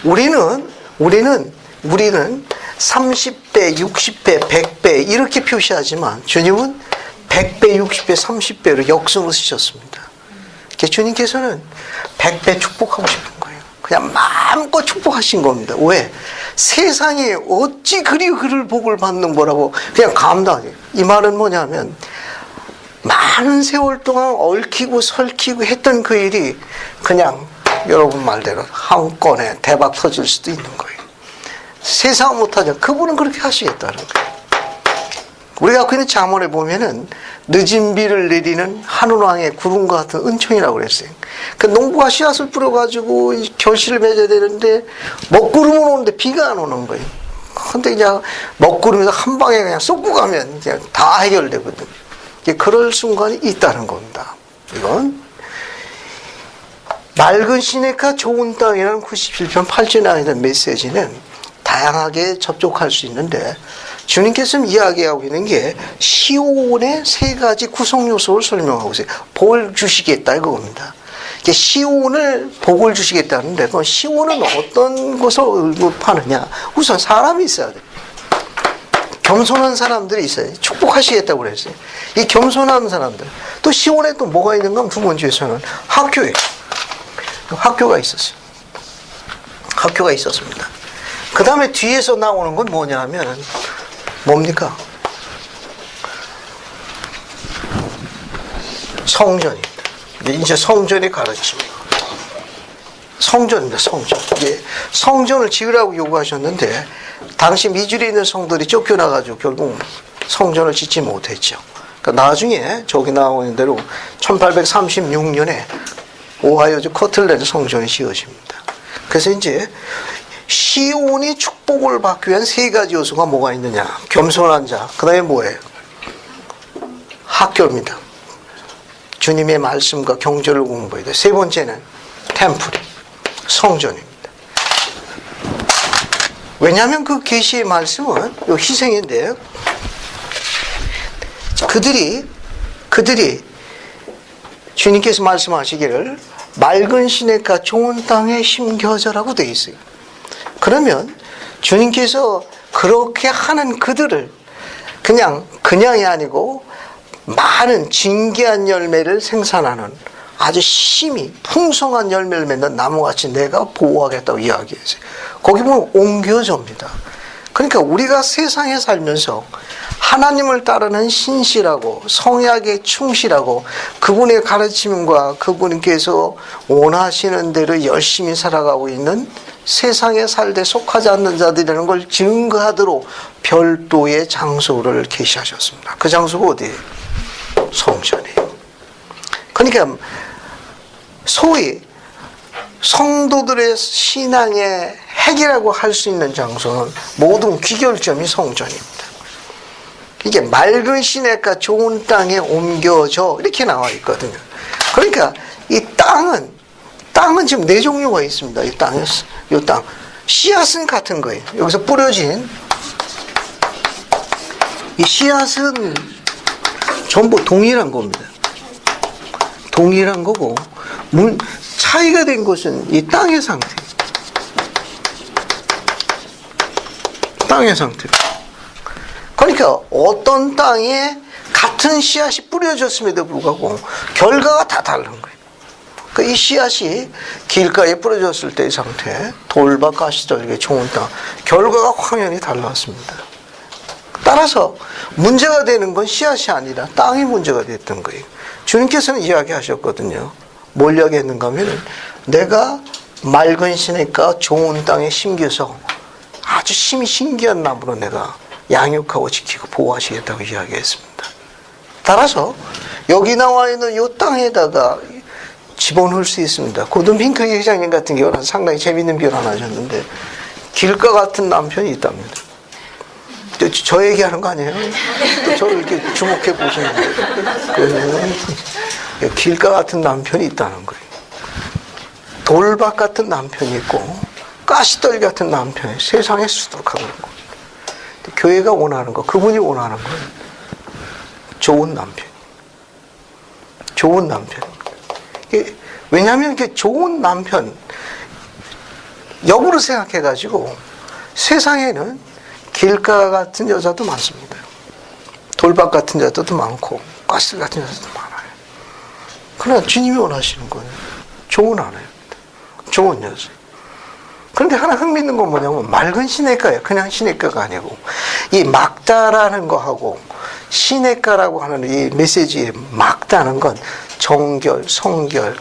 우리는 30배, 60배, 100배 이렇게 표시하지만 주님은 100배, 60배, 30배로 역성을 쓰셨습니다. 주님께서는 100배 축복하고 싶은 거예요. 그냥 마음껏 축복하신 겁니다. 왜? 세상에 어찌 그리 그를 복을 받는 거라고 그냥 감당해요. 이 말은 뭐냐면 많은 세월 동안 얽히고 설키고 했던 그 일이 그냥 여러분 말대로 한 건에 대박 터질 수도 있는 거예요. 세상은 못하죠. 그분은 그렇게 하시겠다는 거예요. 우리가 갖고 있는 잠언에 보면은 늦은 비를 내리는 하늘왕의 구름과 같은 은총이라고 그랬어요. 그 농부가 씨앗을 뿌려가지고 결실을 맺어야 되는데 먹구름은 오는데 비가 안 오는 거예요. 근데 그냥 먹구름에서 한 방에 그냥 쏟고 가면 그냥 다 해결되거든. 그럴 순간이 있다는 겁니다. 이건 맑은 시냇가 좋은 땅이라는 97편 8절에 있는 메시지는 다양하게 접촉할 수 있는데 주님께서는 이야기하고 있는 게 시온의 세 가지 구성 요소를 설명하고 있어요. 복을 주시겠다 이겁니다. 시온을 복을 주시겠다는데 그럼 시온은 어떤 것을 의미하느냐? 우선 사람이 있어야 돼요. 겸손한 사람들이 있어요. 축복하시겠다고 그랬어요. 이 겸손한 사람들. 또 시온에 또 뭐가 있는가 하면 두 번째에서는 학교에 학교가 있었어요. 학교가 있었습니다. 그 다음에 뒤에서 나오는 건 뭐냐 하면 뭡니까? 성전입니다. 이제 성전의 가르침. 성전입니다. 성전. 이제 성전을 지으라고 요구하셨는데 당시 미주리에 있는 성들이 쫓겨나가지고 결국 성전을 짓지 못했죠. 그러니까 나중에 저기 나오는 대로 1836년에 오하이오주 커틀랜드 성전이 지어집니다. 그래서 이제 시온이 축복을 받기 위한 세 가지 요소가 뭐가 있느냐? 겸손한 자. 그 다음에 뭐예요? 학교입니다. 주님의 말씀과 경전을 공부해야 돼요. 세 번째는 템플, 성전입니다. 왜냐하면 그 계시의 말씀은 요 희생인데 그들이 주님께서 말씀하시기를 맑은 시냇가 좋은 땅에 심겨져라고 되어 있어요. 그러면 주님께서 그렇게 하는 그들을 그냥이 아니고 많은 진귀한 열매를 생산하는 아주 심히 풍성한 열매를 맺는 나무같이 내가 보호하겠다고 이야기했어요. 거기 보면 옮겨집니다. 그러니까 우리가 세상에 살면서 하나님을 따르는 신실하고 성약에 충실하고 그분의 가르침과 그분께서 원하시는 대로 열심히 살아가고 있는 세상에 살되 속하지 않는 자들이라는 걸 증거하도록 별도의 장소를 계시하셨습니다. 그 장소가 어디예요? 성전이에요. 그러니까 소위 성도들의 신앙의 핵이라고 할 수 있는 장소는 모든 귀결점이 성전입니다. 이게 맑은 시냇가 좋은 땅에 옮겨져 이렇게 나와 있거든요. 그러니까 이 땅은 지금 네 종류가 있습니다. 이 땅 씨앗은 같은 거예요. 여기서 뿌려진 이 씨앗은 전부 동일한 겁니다. 동일한 거고 차이가 된 것은 이 땅의 상태. 땅의 상태. 그러니까 어떤 땅에 같은 씨앗이 뿌려졌음에도 불구하고 결과가 다 다른 거예요. 그러니까 이 씨앗이 길가에 뿌려졌을 때의 상태, 돌밭 가시떨기 좋은 땅, 결과가 확연히 달랐습니다. 따라서 문제가 되는 건 씨앗이 아니라 땅이 문제가 됐던 거예요. 주님께서는 이야기하셨거든요. 뭘 이야기했는가 하면 내가 맑은 시냇가 좋은 땅에 심겨서 아주 신기한 나무로 내가 양육하고 지키고 보호하시겠다고 이야기했습니다. 따라서 여기 나와 있는 이 땅에다가 집어넣을 수 있습니다. 고든 핑크 회장님 같은 경우는 상당히 재미있는 표현 하나 하셨는데 길가 같은 남편이 있답니다. 저 얘기하는 거 아니에요? 또 저를 이렇게 주목해 보시는 거예요. 길가 같은 남편이 있다는 거예요. 돌밭 같은 남편이 있고 가시떨기 같은 남편이 세상에 수두룩하다는 거예요. 교회가 원하는 거, 그분이 원하는 거예요. 좋은 남편. 좋은 남편. 왜냐하면 이렇게 좋은 남편, 역으로 생각해가지고 세상에는 길가 같은 여자도 많습니다. 돌밭 같은 여자도 많고 가시떨기 같은 여자도 많아요. 그러나 주님이 원하시는 거예요. 좋은 아내입니다. 좋은 여자. 그런데 하나 흥미있는 건 뭐냐면 맑은 시냇가예요. 그냥 시냇가가 아니고 이 막다라는 거하고 시냇가라고 하는 이 메시지에 막다는 건 정결, 성결,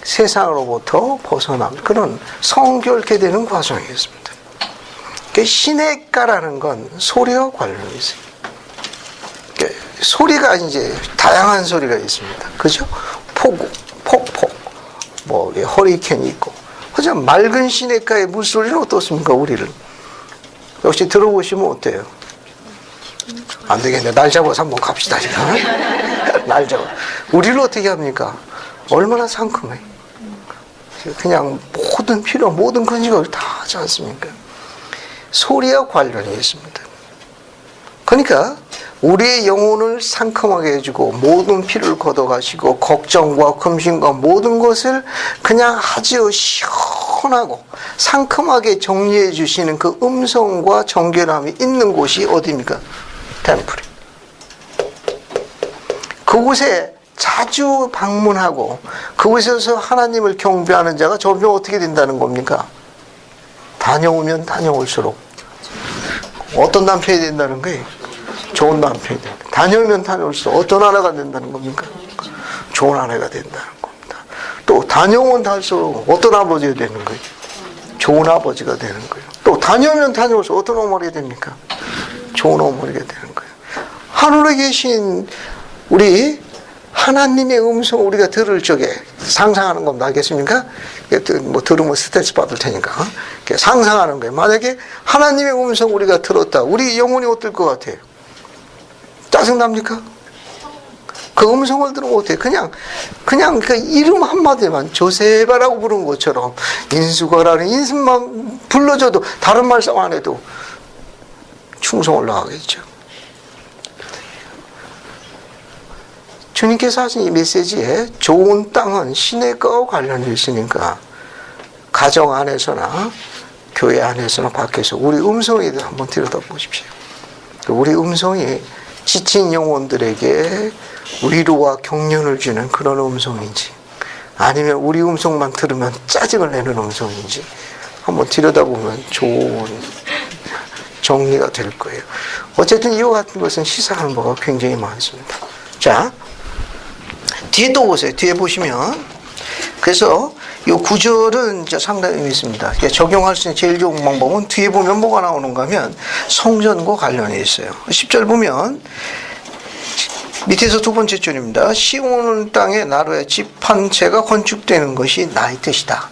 세상으로부터 벗어남 그런 성결케 되는 과정이 있습니다. 시냇가라는 건 소리와 관련이 있어요. 소리가 이제 다양한 소리가 있습니다. 그죠? 폭우, 폭포, 뭐 허리케인이 있고. 하지만 맑은 시냇가의 물소리는 어떻습니까? 우리를 역시 들어보시면 어때요? 안 되겠네. 날 잡아서 한번 갑시다. 날 잡아. 우리를 어떻게 합니까? 얼마나 상큼해. 그냥 모든 근육을 다 하지 않습니까? 소리와 관련이 있습니다. 그러니까 우리의 영혼을 상큼하게 해주고 모든 피를 걷어가시고 걱정과 금신과 모든 것을 그냥 아주 시원하고 상큼하게 정리해 주시는 그 음성과 정결함이 있는 곳이 어디입니까? 템플. 그곳에 자주 방문하고 그곳에서 하나님을 경배하는 자가 점점 어떻게 된다는 겁니까? 다녀오면 다녀올수록 어떤 남편이 된다는 거예요? 좋은 남편이 된다. 다녀오면 다녀올수록 어떤 아내가 된다는 겁니까? 좋은 아내가 된다는 겁니다. 또 다녀오면 다닐수록 어떤 아버지가 되는 거예요? 좋은 아버지가 되는 거예요. 또 다녀오면 다녀올수록 어떤 어머니가 됩니까? 좋은 어머니가 되는 거예요. 하늘에 계신 우리 하나님의 음성 우리가 들을 적에 상상하는 겁니다. 알겠습니까? 뭐 들으면 스트레스 받을 테니까 상상하는 거예요. 만약에 하나님의 음성 우리가 들었다. 우리 영혼이 어떨 것 같아요? 짜증납니까? 그 음성을 들으면 어때요? 그냥 그 이름 한마디만 조세바라고 부른 것처럼 인수거라는 인수만 불러줘도 다른 말씀 안 해도 충성 올라가겠죠. 주님께서 하신 이 메시지에 좋은 땅은 시냇가와 관련이 있으니까 가정 안에서나 교회 안에서나 밖에서 우리 음성에 한번 들여다보십시오. 우리 음성이 지친 영혼들에게 위로와 격려를 주는 그런 음성인지 아니면 우리 음성만 들으면 짜증을 내는 음성인지 한번 들여다보면 좋은 정리가 될 거예요. 어쨌든 이와 같은 것은 시사하는 바가 굉장히 많습니다. 자, 뒤에 또 보세요. 뒤에 보시면 그래서 이 구절은 상당히 의미 있습니다. 적용할 수 있는 제일 좋은 방법은 뒤에 보면 뭐가 나오는가 하면 성전과 관련이 있어요. 10절 보면 밑에서 두 번째 줄입니다. 시온 땅에 나루의 집 한 채가 건축되는 것이 나의 뜻이다.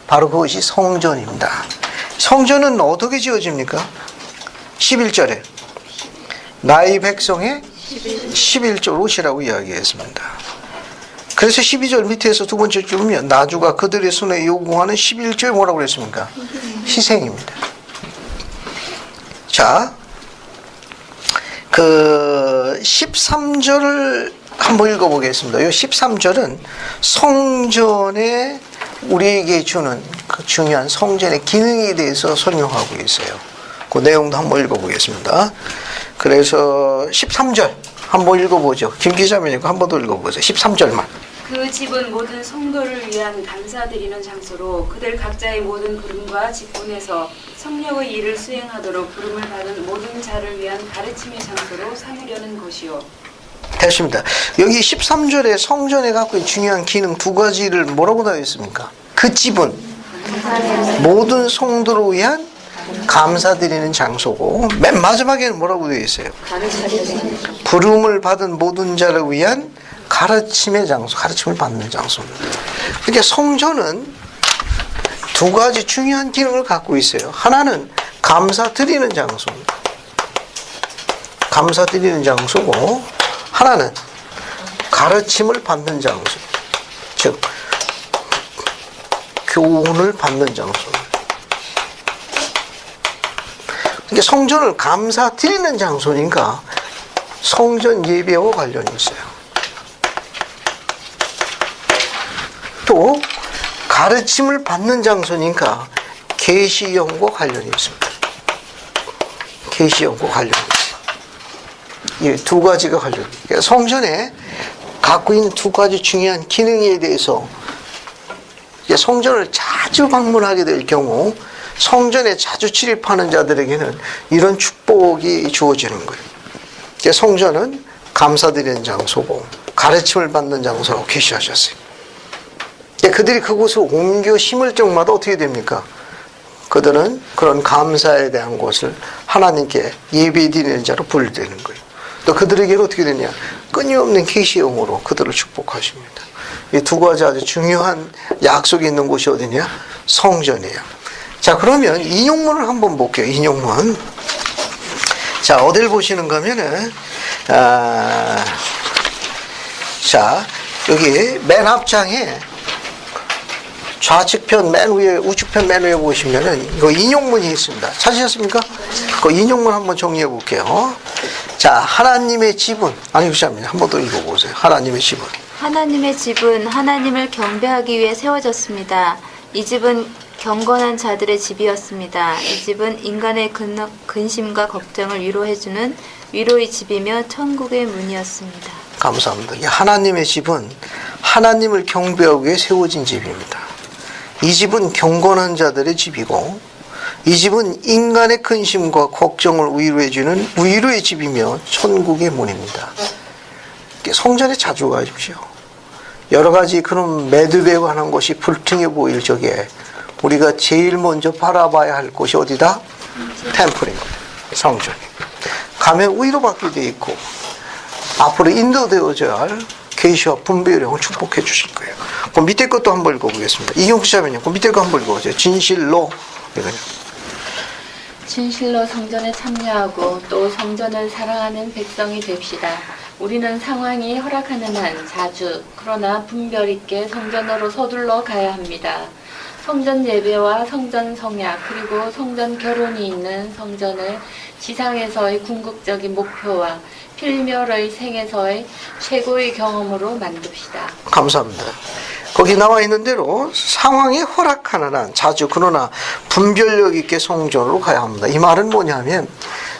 바로 그것이 성전입니다. 성전은 어떻게 지어집니까? 11절에 나의 백성의 11절 옷이라고 이야기했습니다. 그래서 12절 밑에서 두 번째 줄 보면 나주가 그들의 손에 요구하는 11절 뭐라고 그랬습니까? 희생입니다. 자, 그 13절을 한번 읽어보겠습니다. 이 13절은 성전에 우리에게 주는 그 중요한 성전의 기능에 대해서 설명하고 있어요. 그 내용도 한번 읽어보겠습니다. 그래서 13절 한번 읽어보죠. 김 기자매니까 한번 더 읽어보세요. 13절만.
그 집은 모든 성도를 위한 감사드리는 장소로 그들 각자의 모든 부름과 직분에서 성령의 일을 수행하도록 부름을 받은 모든 자를 위한 가르침의 장소로 삼으려는 것이요.
됐습니다. 여기 13절에 성전에 갖고 있는 중요한 기능 두 가지를 뭐라고 되어 있습니까? 그 집은 모든 성도를 위한 감사드리는 장소고, 맨 마지막에는 뭐라고 되어 있어요? 부름을 받은 모든 자를 위한 가르침의 장소, 가르침을 받는 장소입니다. 그러니까 성전은 두 가지 중요한 기능을 갖고 있어요. 하나는 감사드리는 장소입니다. 감사드리는 장소고, 하나는 가르침을 받는 장소, 즉 교훈을 받는 장소입니다. 그러니까 성전을 감사드리는 장소니까 성전 예배와 관련이 있어요. 또 가르침을 받는 장소니까 계시형과 관련이 있습니다. 계시형과 관련이 있어요. 이 두 가지가 관련이 있어요. 그러니까 성전에 갖고 있는 두 가지 중요한 기능에 대해서 성전을 자주 방문하게 될 경우 성전에 자주 출입하는 자들에게는 이런 축복이 주어지는 거예요. 그러니까 성전은 감사드리는 장소고 가르침을 받는 장소라고 계시하셨어요. 그들이 그곳을 옮겨 심을 적마다 어떻게 됩니까? 그들은 그런 감사에 대한 것을 하나님께 예배드리는 자로 분류되는 거예요. 또 그들에게는 어떻게 되냐? 끊임없는 계시형으로 그들을 축복하십니다. 이 두 가지 아주 중요한 약속이 있는 곳이 어디냐? 성전이에요. 자, 그러면 인용문을 한번 볼게요. 인용문. 자, 어딜 보시는가 하면은, 자, 여기 맨 앞장에 좌측편 맨 위에, 우측편 맨 위에 보시면은 이거 인용문이 있습니다. 찾으셨습니까? 그 인용문 한번 정리해 볼게요. 자, 하나님의 집은, 아니, 그렇습니다. 한 번 더 읽어보세요. 하나님의 집은.
하나님의 집은 하나님을 경배하기 위해 세워졌습니다. 이 집은 경건한 자들의 집이었습니다. 이 집은 인간의 근심과 걱정을 위로해주는 위로의 집이며 천국의 문이었습니다.
감사합니다. 이 하나님의 집은 하나님을 경배하기 위해 세워진 집입니다. 이 집은 경건한 자들의 집이고, 이 집은 인간의 근심과 걱정을 위로해주는 위로의 집이며 천국의 문입니다. 성전에 자주 가십시오. 여러 가지 그런 매듭에 관한 것이 불퉁해 보일 적에 우리가 제일 먼저 바라봐야 할 곳이 어디다? 템플인 거예요. 성전이. 가면 위로받게 돼 있고 앞으로 인도되어져야 할 계시와 분별의 영을 축복해 주실 거예요. 그 밑에 것도 한번 읽어보겠습니다. 이경수 자매님, 그 밑에 거 한번 읽어보세요. 진실로 이거요.
진실로 성전에 참여하고 또 성전을 사랑하는 백성이 됩시다. 우리는 상황이 허락하는 한 자주 그러나 분별 있게 성전으로 서둘러 가야 합니다. 성전 예배와 성전 성약 그리고 성전 결혼이 있는 성전을 지상에서의 궁극적인 목표와 필멸의 생에서의 최고의 경험으로 만듭시다.
감사합니다. 거기 나와 있는 대로 상황이 허락하는 한 자주 그러나 분별력 있게 성전으로 가야 합니다. 이 말은 뭐냐면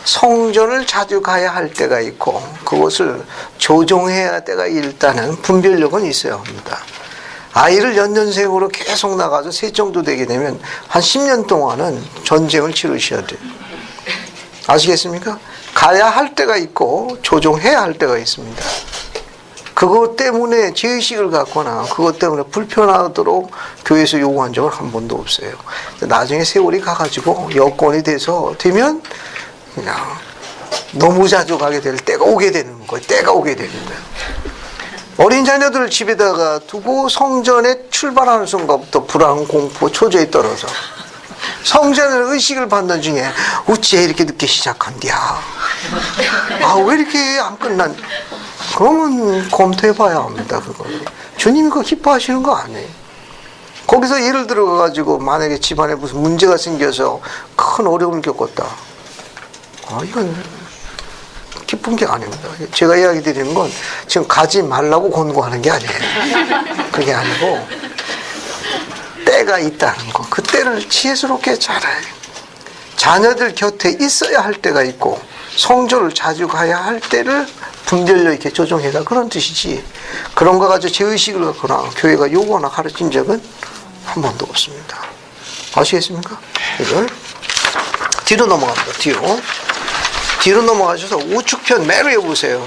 성전을 자주 가야 할 때가 있고 그것을 조정해야 할 때가 일단은 분별력은 있어야 합니다. 아이를 연년생으로 계속 나가서 셋 정도 되게 되면 한 10년 동안은 전쟁을 치르셔야 돼요. 아시겠습니까? 가야 할 때가 있고 조정해야 할 때가 있습니다. 그것 때문에 죄의식을 갖거나 그것 때문에 불편하도록 교회에서 요구한 적은 한 번도 없어요. 나중에 세월이 가가지고 여건이 되면 그냥 너무 자주 가게 될 때가 오게 되는 거예요. 때가 오게 되는 거예요. 어린 자녀들을 집에다가 두고 성전에 출발하는 순간부터 불안, 공포, 초조에 떨어져 성전을 의식을 받는 중에 어째 이렇게 늦게 시작한디야. 아, 왜 이렇게 안 끝난? 그러면 검토해봐야 합니다. 그거는 주님이 그거 기뻐하시는 거 아니에요. 거기서 예를 들어가지고 만약에 집안에 무슨 문제가 생겨서 큰 어려움을 겪었다. 아, 이건 기쁜 게 아닙니다. 제가 이야기 드리는 건 지금 가지 말라고 권고하는 게 아니에요. 그게 아니고 때가 있다는 거. 그 때를 지혜스럽게 잘해요. 자녀들 곁에 있어야 할 때가 있고 성전을 자주 가야 할 때를 분별력 있게 조정해라, 그런 뜻이지. 그런 거 가지고 죄의식을 갖거나 교회가 요구하나 가르친 적은 한 번도 없습니다. 아시겠습니까? 이걸 뒤로 넘어갑니다. 뒤로 넘어가셔서 우측편 맨 위에 보세요.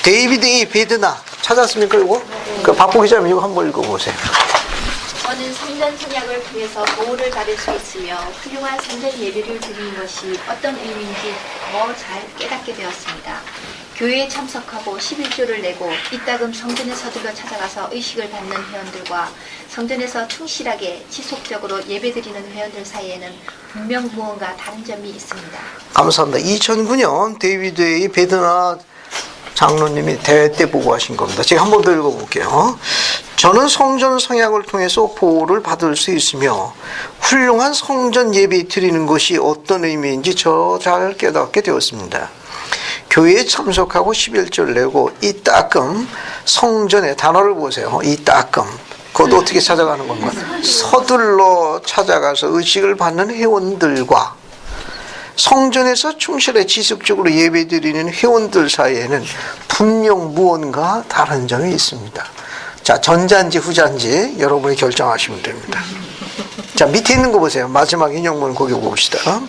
데이비드 A. 베드나 찾았습니까? 이거? 그 박보 기자님 이거 한번 읽어보세요.
저는 성전 성약을 통해서 보호를 받을 수 있으며 훌륭한 성전 예배를 드리는 것이 어떤 의미인지 더 잘 깨닫게 되었습니다. 교회에 참석하고 11조를 내고 이따금 성전에 서둘러 찾아가서 의식을 받는 회원들과 성전에서 충실하게 지속적으로 예배드리는 회원들 사이에는 분명 무언가 다른 점이 있습니다.
감사합니다. 2009년 데이비드 A. 베드나 장로님이 대회 때 보고하신 겁니다. 제가 한 번 더 읽어볼게요. 저는 성전 성약을 통해서 보호를 받을 수 있으며 훌륭한 성전 예배 드리는 것이 어떤 의미인지 저 잘 깨닫게 되었습니다. 교회에 참석하고 11조를 내고 이따금 성전의 단어를 보세요. 이따금. 그것도 어떻게 찾아가는 건가? 서둘러 찾아가서 의식을 받는 회원들과 성전에서 충실히 지속적으로 예배드리는 회원들 사이에는 분명 무언가 다른 점이 있습니다. 자, 전자인지 후자인지 여러분이 결정하시면 됩니다. 자, 밑에 있는 거 보세요. 마지막 인용문 거기 봅시다.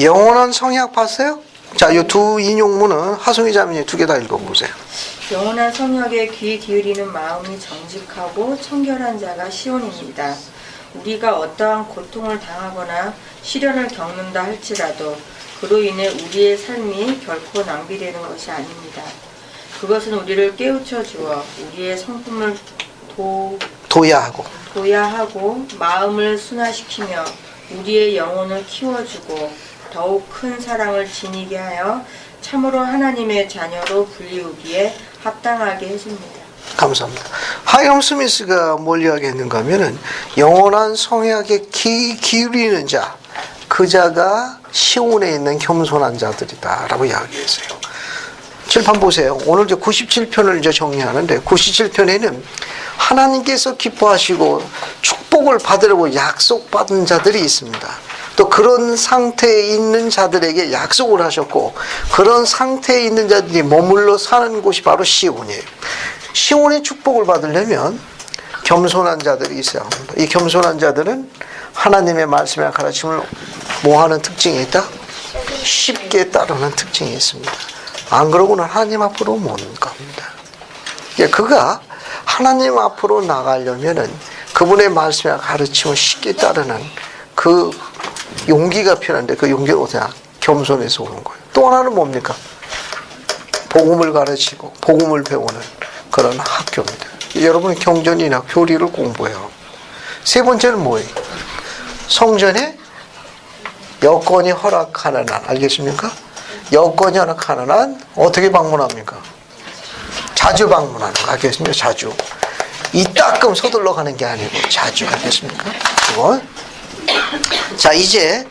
영원한 성약 봤어요? 자, 이 두 인용문은 하송이 자매님 두 개 다 읽어보세요.
영원한 성약에 귀 기울이는 마음이 정직하고 청결한 자가 시온입니다. 우리가 어떠한 고통을 당하거나 시련을 겪는다 할지라도 그로 인해 우리의 삶이 결코 낭비되는 것이 아닙니다. 그것은 우리를 깨우쳐 주어 우리의 성품을 도야하고 마음을 순화시키며 우리의 영혼을 키워주고 더욱 큰 사랑을 지니게 하여 참으로 하나님의 자녀로 불리우기에 합당하게 해줍니다.
감사합니다. 하염 스미스가 뭘 이야기했는가 하면은 영원한 성약에 귀 기울이는 자, 그 자가 시온에 있는 겸손한 자들이다 라고 이야기했어요. 칠판 보세요. 오늘 이제 97편을 이제 정리하는데 97편에는 하나님께서 기뻐하시고 축복을 받으려고 약속받은 자들이 있습니다. 또 그런 상태에 있는 자들에게 약속을 하셨고 그런 상태에 있는 자들이 머물러 사는 곳이 바로 시온이에요. 시온의 축복을 받으려면 겸손한 자들이 있어야 합니다. 이 겸손한 자들은 하나님의 말씀의 가르침을 뭐하는 특징이 있다? 쉽게 따르는 특징이 있습니다. 안 그러고는 하나님 앞으로 못 갑니다. 그가 하나님 앞으로 나가려면은 그분의 말씀의 가르침을 쉽게 따르는 그 용기가 필요한데 그 용기는 어디냐? 겸손해서 오는 거예요. 또 하나는 뭡니까? 복음을 가르치고 복음을 배우는 그런 학교입니다. 여러분이 경전이나 교리를 공부해요. 세 번째는 뭐예요? 성전에 여건이 허락하는 한, 알겠습니까? 여건이 허락하는 한 어떻게 방문합니까? 자주 방문하는 거 알겠습니까? 자주. 이따끔 서둘러 가는 게 아니고 자주, 알겠습니까? 이거. 자, 이제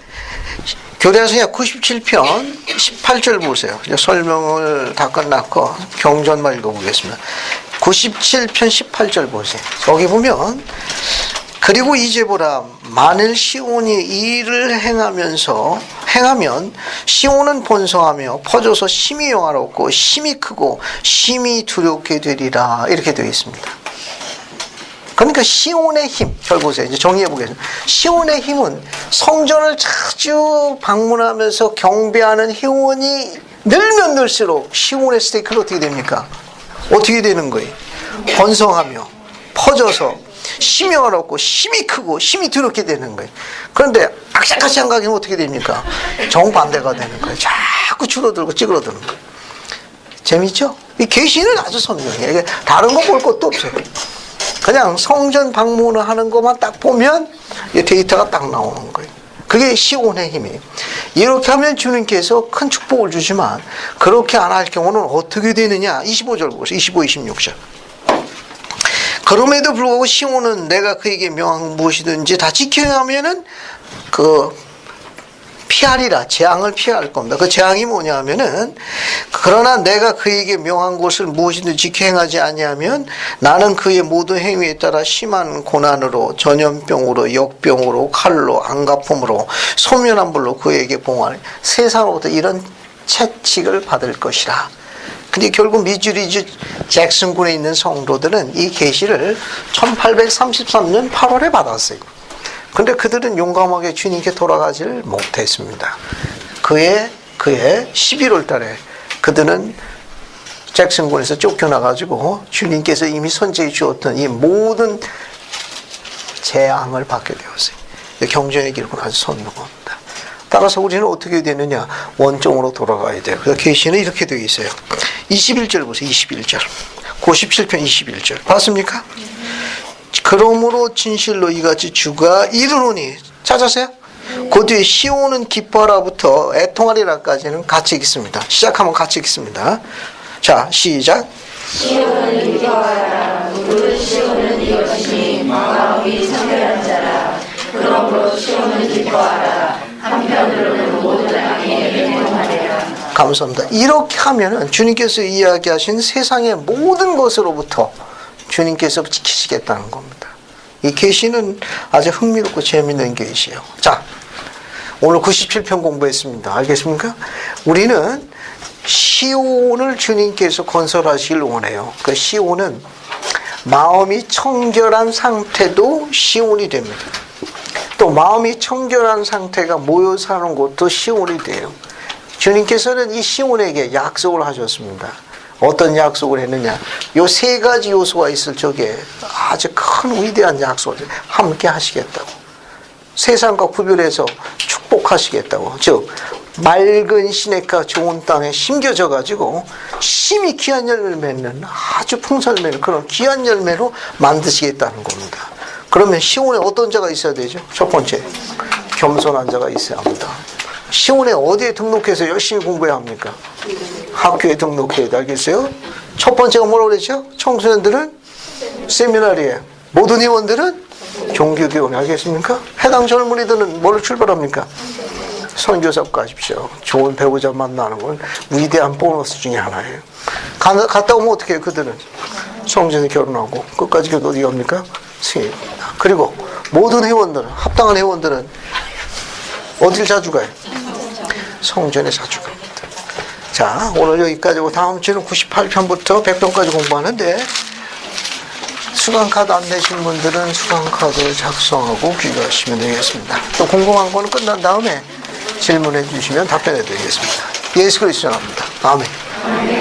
교대성약 97편 18절 보세요. 이제 설명을 다 끝났고 경전만 읽어보겠습니다. 97편 18절 보세요. 여기 보면 그리고 이제 보라 만일 시온이 이 일을 행하면 시온은 번성하며 퍼져서 심히 영화롭고 심히 크고 심히 두렵게 되리라 이렇게 되어 있습니다. 그러니까 시온의 힘, 잘 보세요. 이제 정리해 보겠습니다. 시온의 힘은 성전을 자주 방문하면서 경배하는 회원이 늘면 늘수록 시온의 스테이크는 어떻게 됩니까? 어떻게 되는 거예요? 번성하며 퍼져서 심히 어렵고 심히 크고 심히 두렵게 되는 거예요. 그런데 악착같이 가면 어떻게 됩니까? 정반대가 되는 거예요. 자꾸 줄어들고 찌그러드는 거예요. 재밌죠? 이 계시는 아주 선명해요. 이게 다른 거 볼 것도 없어요. 그냥 성전 방문을 하는 것만 딱 보면 이 데이터가 딱 나오는 거예요. 그게 시온의 힘이에요. 이렇게 하면 주님께서 큰 축복을 주지만 그렇게 안 할 경우는 어떻게 되느냐? 25절 보세요. 25, 26절. 그럼에도 불구하고 시온은 내가 그에게 명한 무엇이든지 다 지켜야 하면은 피하리라. 재앙을 피할 겁니다. 그 재앙이 뭐냐 하면은 그러나 내가 그에게 명한 것을 무엇이든지 지켜 행하지 아니하면 나는 그의 모든 행위에 따라 심한 고난으로 전염병으로 역병으로 칼로 안가품으로 소면한 불로 그에게 봉하리. 세상으로부터 이런 채찍을 받을 것이라. 근데 결국 미주리 잭슨군에 있는 성도들은 이 계시를 1833년 8월에 받았어요. 근데 그들은 용감하게 주님께 돌아가지를 못했습니다. 그해 11월 달에 그들은 잭슨군에서 쫓겨나가지고 주님께서 이미 선제해 주었던 이 모든 재앙을 받게 되었어요. 경전의 기록은 아주 선명합니다. 따라서 우리는 어떻게 되느냐? 원점으로 돌아가야 돼요. 그래서 계시는 이렇게 되어 있어요. 21절 보세요. 21절. 97편 21절. 봤습니까? 그러므로 진실로 이같이 주가 이르노니 찾았어요? 그 뒤에 시온은 기뻐하라부터 애통하리라까지는 같이 읽습니다. 시작하면 같이 읽습니다. 자, 시작.
시온은 기뻐하라. 무릇 시온은 이것이 마음이 성결한 자라. 그러므로 시온은 기뻐하라. 한편으로는 모든 땅이 애통하리라.
감사합니다. 이렇게 하면은 주님께서 이야기하신 세상의 모든 것으로부터 주님께서 지키시겠다는 겁니다. 이 계시는 아주 흥미롭고 재미있는 계시예요. 자, 오늘 97편 공부했습니다. 알겠습니까? 우리는 시온을 주님께서 건설하시길 원해요. 그 시온은 마음이 청결한 상태도 시온이 됩니다. 또 마음이 청결한 상태가 모여 사는 곳도 시온이 돼요. 주님께서는 이 시온에게 약속을 하셨습니다. 어떤 약속을 했느냐? 요 세 가지 요소가 있을 적에 아주 큰 위대한 약속을 함께 하시겠다고. 세상과 구별해서 축복하시겠다고. 즉 맑은 시냇가 좋은 땅에 심겨져 가지고 심히 귀한 열매를 맺는 아주 풍성한 열매를 그런 귀한 열매로 만드시겠다는 겁니다. 그러면 시온에 어떤 자가 있어야 되죠? 첫 번째, 겸손한 자가 있어야 합니다. 시온에 어디에 등록해서 열심히 공부해야 합니까? 학교에 등록해야 돼. 알겠어요? 첫 번째가 뭐라고 그랬죠? 청소년들은 세미나리에, 모든 회원들은 종교교원에. 알겠습니까? 해당 젊은이들은 뭐를 출발합니까? 선교사과 하십시오. 좋은 배우자 만나는 건 위대한 보너스 중에 하나예요. 갔다 오면 어떻게 해요? 그들은 성전에 결혼하고 끝까지 어디 갑니까? 승입니다. 그리고 모든 회원들은, 합당한 회원들은 어딜 자주 가요? 성전에 자주 갑니다. 자, 오늘 여기까지고 다음 주는 98편부터 100편까지 공부하는데 수강카드 안 내신 분들은 수강카드 작성하고 귀가하시면 되겠습니다. 또 궁금한 거는 끝난 다음에 질문해 주시면 답변해 드리겠습니다. 예수 그리스도 나옵니다. 아멘.